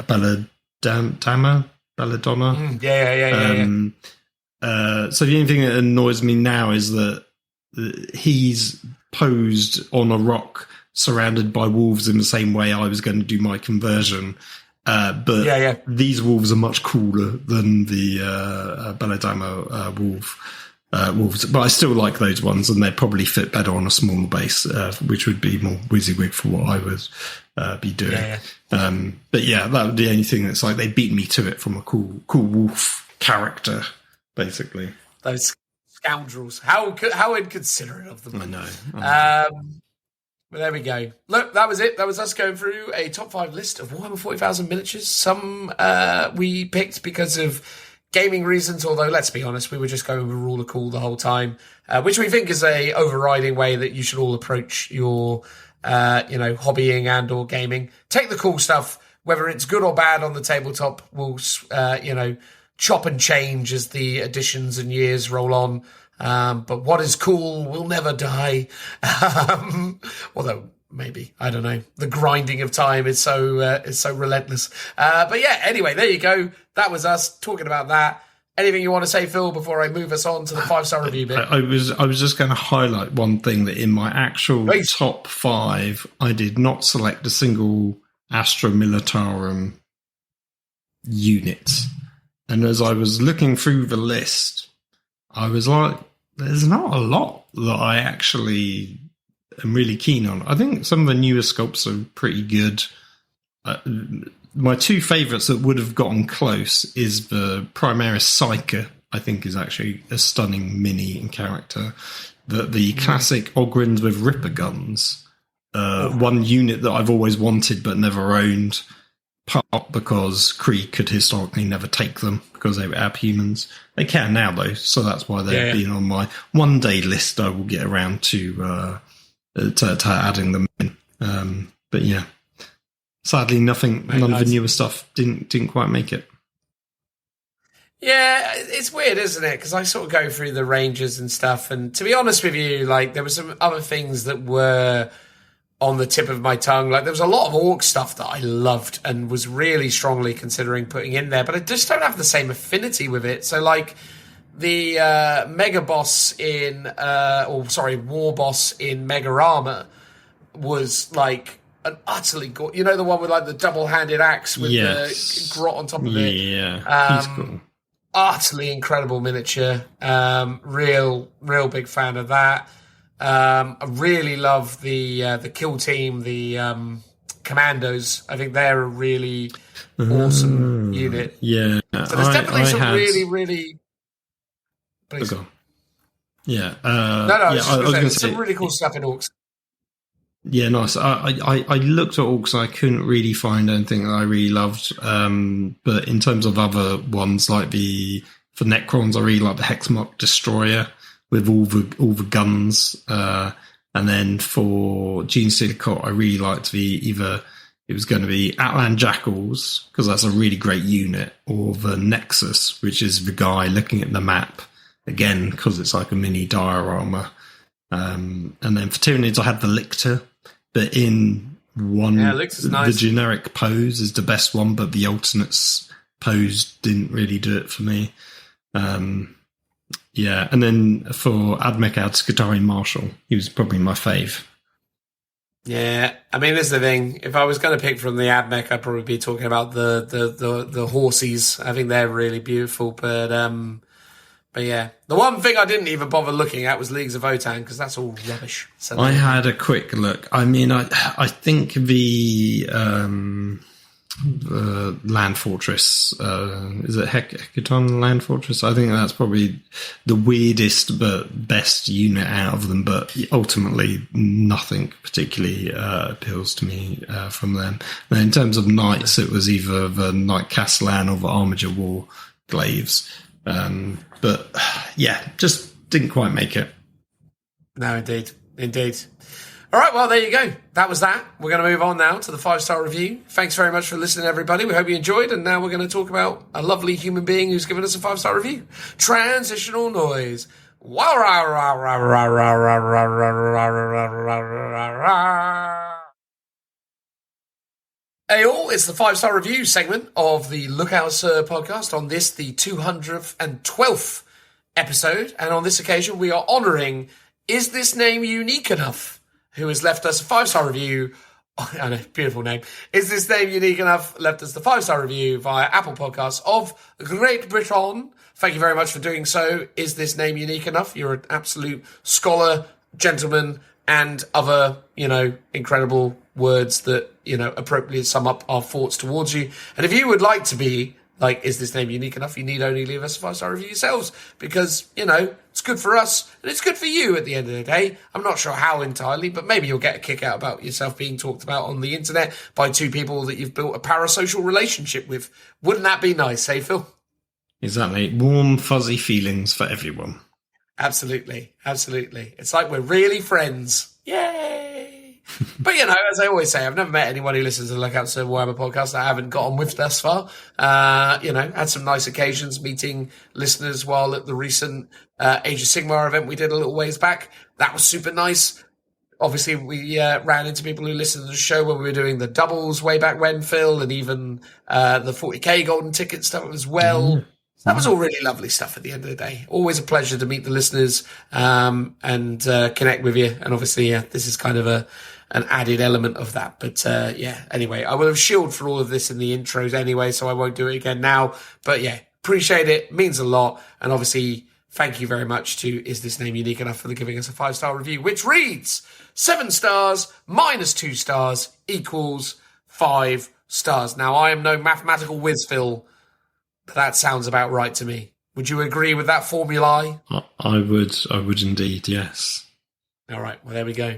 S2: Belladonna. So the only thing that annoys me now is that he's posed on a rock surrounded by wolves in the same way I was going to do my conversion. But these wolves are much cooler than the Belladonna wolves. But I still like those ones, and they probably fit better on a smaller base, which would be more WYSIWYG for what I would be doing. But that would be the only thing that's like they beat me to it from a cool wolf character, basically.
S1: Those scoundrels. How inconsiderate of them.
S2: I know.
S1: But there we go. Look, that was it. That was us going through a top 5 list of Warhammer 40,000 miniatures. Some we picked because of gaming reasons, although let's be honest, we were just going with Rule of Cool the whole time, which we think is a overriding way that you should all approach your, hobbying and or gaming. Take the cool stuff, whether it's good or bad on the tabletop, we'll, chop and change as the editions and years roll on. But what is cool will never die. Although maybe, I don't know. The grinding of time is so relentless. But anyway, there you go. That was us talking about that. Anything you want to say, Phil, before I move us on to the 5-star review bit?
S2: I was just going to highlight one thing, that in my actual top 5, I did not select a single Astra Militarum unit. And as I was looking through the list, I was like, there's not a lot that I actually am really keen on. I think some of the newer sculpts are pretty good. My 2 favourites that would have gotten close is the Primaris Psyker, I think is actually a stunning mini in character. The classic Ogrins with Ripper guns, one unit that I've always wanted but never owned, part because Kree could historically never take them because they were abhumans. They can now, though, so that's why they've been on my one-day list. I will get around to adding them in. But sadly, none of the newer stuff didn't quite make it.
S1: Yeah, it's weird, isn't it? Because I sort of go through the ranges and stuff, and to be honest with you, like there were some other things that were on the tip of my tongue. Like, there was a lot of orc stuff that I loved and was really strongly considering putting in there, but I just don't have the same affinity with it. So, like, the mega boss war boss in Mega Armor was like an utterly you know, the one with like the double-handed axe with the grot on top of it.
S2: Yeah, he's cool.
S1: Utterly incredible miniature. Real big fan of that. I really love the kill team, the commandos. I think they're a really awesome unit.
S2: Yeah,
S1: so there's definitely some really. Please.
S2: Oh, yeah.
S1: I was going to say, some really cool stuff in orcs.
S2: Yeah, nice. I looked at orcs. I couldn't really find anything that I really loved. But in terms of other ones, like for Necrons, I really like the Hexmark Destroyer with all the guns. And then for Genestealer Cot, I really liked it was going to be Outland Jackals, because that's a really great unit, or the Nexus, which is the guy looking at the map, again, because it's like a mini diorama. And then for Tyranids, I had the Lictor, but in one, the generic pose is the best one, but the alternates pose didn't really do it for me. Yeah, and then for Admech, I had Skitarii Marshal. He was probably my fave.
S1: Yeah, I mean, this is the thing. If I was going to pick from the Admech, I'd probably be talking about the horsies. I think they're really beautiful, but yeah, the one thing I didn't even bother looking at was Leagues of Votann, because that's all rubbish. So
S2: I had a quick look. I mean, I think the Land Fortress, is it Hecaton Land Fortress? I think that's probably the weirdest but best unit out of them, but ultimately nothing particularly appeals to me from them. Now, in terms of knights, it was either the Knight Castellan or the Armiger War Glaives. But yeah, just didn't quite make it.
S1: No, indeed. All right, well, there you go. That was that. We're going to move on now to the 5-star review. Thanks very much for listening, everybody. We hope you enjoyed. And now we're going to talk about a lovely human being who's given us a 5-star review. Transitional noise. Hey all, it's the 5-star review segment of the Lookout Sir podcast. On this, the 212th episode. And on this occasion, we are honouring Is This Name Unique Enough, who has left us a 5-star review. Oh, I know, beautiful name. Is This Name Unique Enough left us the 5-star review via Apple Podcasts of Great Britain. Thank you very much for doing so. Is This Name Unique Enough? You're an absolute scholar, gentleman, and other, incredible words that, appropriately sum up our thoughts towards you. And if you would like to be like, is this name unique enough? You need only leave us a 5-star review yourselves, because, it's good for us and it's good for you at the end of the day. I'm not sure how entirely, but maybe you'll get a kick out about yourself being talked about on the internet by two people that you've built a parasocial relationship with. Wouldn't that be nice, eh, Phil?
S2: Exactly. Warm, fuzzy feelings for everyone.
S1: Absolutely. It's like we're really friends. Yay! But, as I always say, I've never met anyone who listens to the Lookout Sir Warhammer podcast that I haven't got on with thus far. Had some nice occasions meeting listeners while at the recent Age of Sigmar event we did a little ways back. That was super nice. Obviously, we ran into people who listened to the show when we were doing the doubles way back when, Phil, and even the 40k golden ticket stuff as well. Mm. That was all really lovely stuff at the end of the day. Always a pleasure to meet the listeners and connect with you. And obviously, this is kind of an added element of that. But anyway, I will have shielded for all of this in the intros anyway, so I won't do it again now. But yeah, appreciate it. Means a lot. And obviously, thank you very much to Is This Name Unique Enough for giving us a 5-star review, which reads 7 stars minus 2 stars equals 5 stars. Now, I am no mathematical whiz, Phil, but that sounds about right to me. Would you agree with that formulae?
S2: I would indeed, yes.
S1: All right, well, there we go.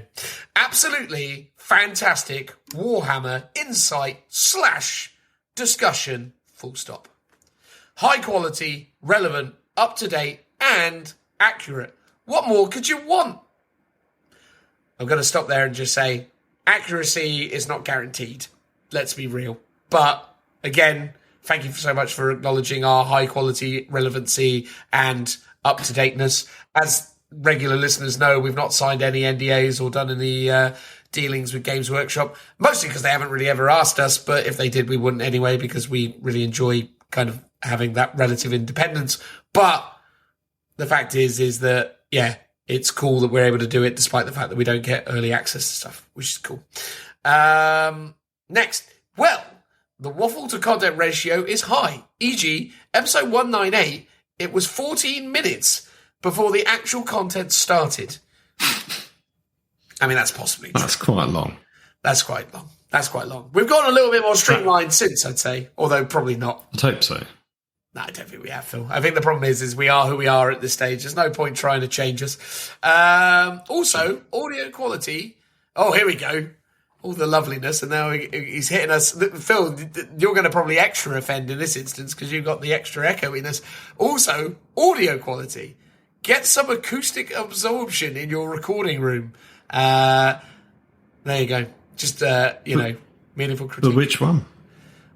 S1: Absolutely fantastic Warhammer insight / discussion, full stop. High quality, relevant, up to date, and accurate. What more could you want? I'm going to stop there and just say accuracy is not guaranteed. Let's be real. But again, thank you so much for acknowledging our high quality, relevancy, and up to dateness. As regular listeners know, we've not signed any NDAs or done any dealings with Games Workshop, mostly because they haven't really ever asked us, but if they did, we wouldn't anyway, because we really enjoy kind of having that relative independence. But the fact is that, yeah, it's cool that we're able to do it despite the fact that we don't get early access to stuff, which is cool. Next, well, the waffle to content ratio is high. E.g., episode 198, it was 14 minutes before the actual content started. I mean, that's possibly true.
S2: That's quite long.
S1: That's quite long. We've gotten a little bit more streamlined since, I'd say, although probably not.
S2: I'd hope so.
S1: No, I don't think we have, Phil. I think the problem is we are who we are at this stage. There's no point trying to change us. Also, audio quality. Oh, here we go. All the loveliness, and now he's hitting us. Phil, you're going to probably extra offend in this instance because you've got the extra echoiness. Also, audio quality. Get some acoustic absorption in your recording room. There you go. Just, meaningful critique.
S2: But which one?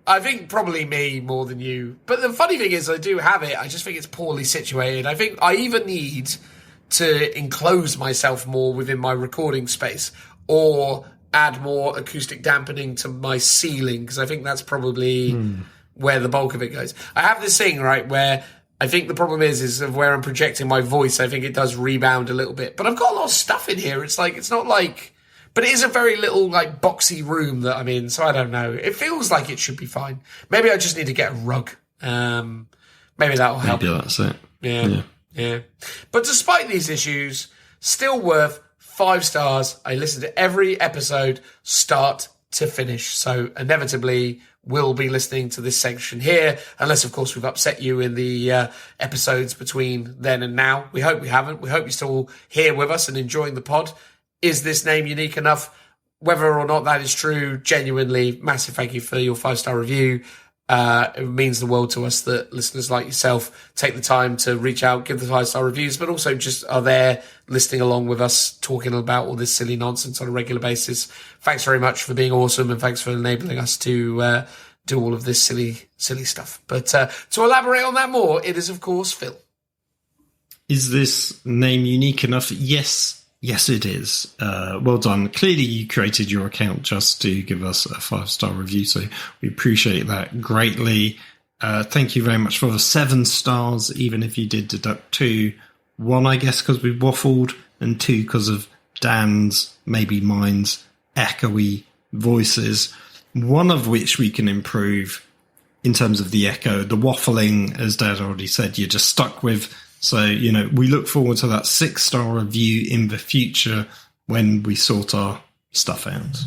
S1: I think probably me more than you. But the funny thing is I do have it. I just think it's poorly situated. I think I either need to enclose myself more within my recording space or add more acoustic dampening to my ceiling, because I think that's probably where the bulk of it goes. I have this thing, right, where I think the problem is of where I'm projecting my voice. I think it does rebound a little bit. But I've got a lot of stuff in here. It's not like... But it is a very little, like, boxy room that I'm in, so I don't know. It feels like it should be fine. Maybe I just need to get a rug. Maybe that'll help.
S2: Maybe that's it.
S1: Yeah. But despite these issues, still worth 5 stars. I listened to every episode start to finish. So inevitably, we'll be listening to this section here, unless, of course, we've upset you in the episodes between then and now. We hope we haven't. We hope you're still here with us and enjoying the pod. Is this name unique enough? Whether or not that is true, genuinely, massive thank you for your 5-star review. It means the world to us that listeners like yourself take the time to reach out, give the 5-star reviews, but also just are there listening along with us, talking about all this silly nonsense on a regular basis. Thanks very much for being awesome, and thanks for enabling us to do all of this silly stuff. But to elaborate on that more, it is, of course, Phil.
S2: Is this name unique enough? Yes, it is. Well done. Clearly, you created your account just to give us a 5-star review, so we appreciate that greatly. Thank you very much for the 7 stars, even if you did deduct 2. 1, I guess, because we waffled, and 2 because of Dan's, maybe mine's, echoey voices, one of which we can improve in terms of the echo. The waffling, as Dad already said, you're just stuck with. So, we look forward to that 6-star review in the future when we sort our stuff out.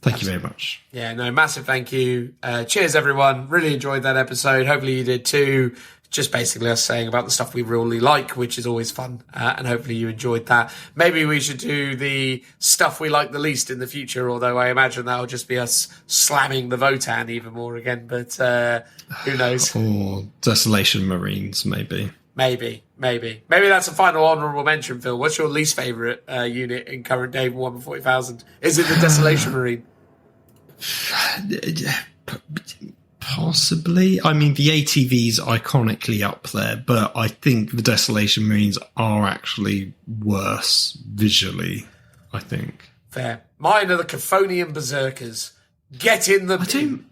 S2: Thank you very much.
S1: Yeah, no, massive thank you. Cheers, everyone. Really enjoyed that episode. Hopefully you did too. Just basically us saying about the stuff we really like, which is always fun. And hopefully you enjoyed that. Maybe we should do the stuff we like the least in the future, although I imagine that'll just be us slamming the Votan even more again. But who knows?
S2: Or Desolation Marines, maybe.
S1: Maybe that's a final honourable mention, Phil. What's your least favourite unit in current day 140,000? Is it the Desolation Marine?
S2: Possibly. I mean, the ATV's iconically up there, but I think the Desolation Marines are actually worse visually, I think.
S1: Fair. Mine are the Caphonian Berserkers. Get in the bin.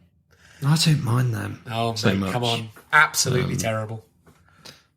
S2: I don't mind them.
S1: Oh, so mate, come on. Absolutely terrible.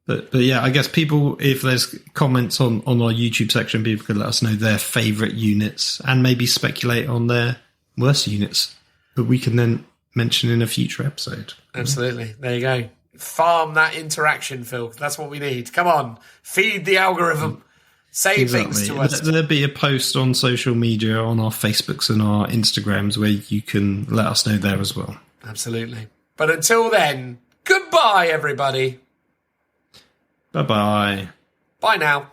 S2: But yeah, I guess people, if there's comments on our YouTube section, people could let us know their favourite units and maybe speculate on their worst units that we can then mention in a future episode.
S1: Absolutely. There you go. Farm that interaction, Phil. That's what we need. Come on. Feed the algorithm. Say things to us.
S2: There'll be a post on social media, on our Facebooks and our Instagrams, where you can let us know there as well.
S1: Absolutely. But until then, goodbye, everybody.
S2: Bye-bye.
S1: Bye now.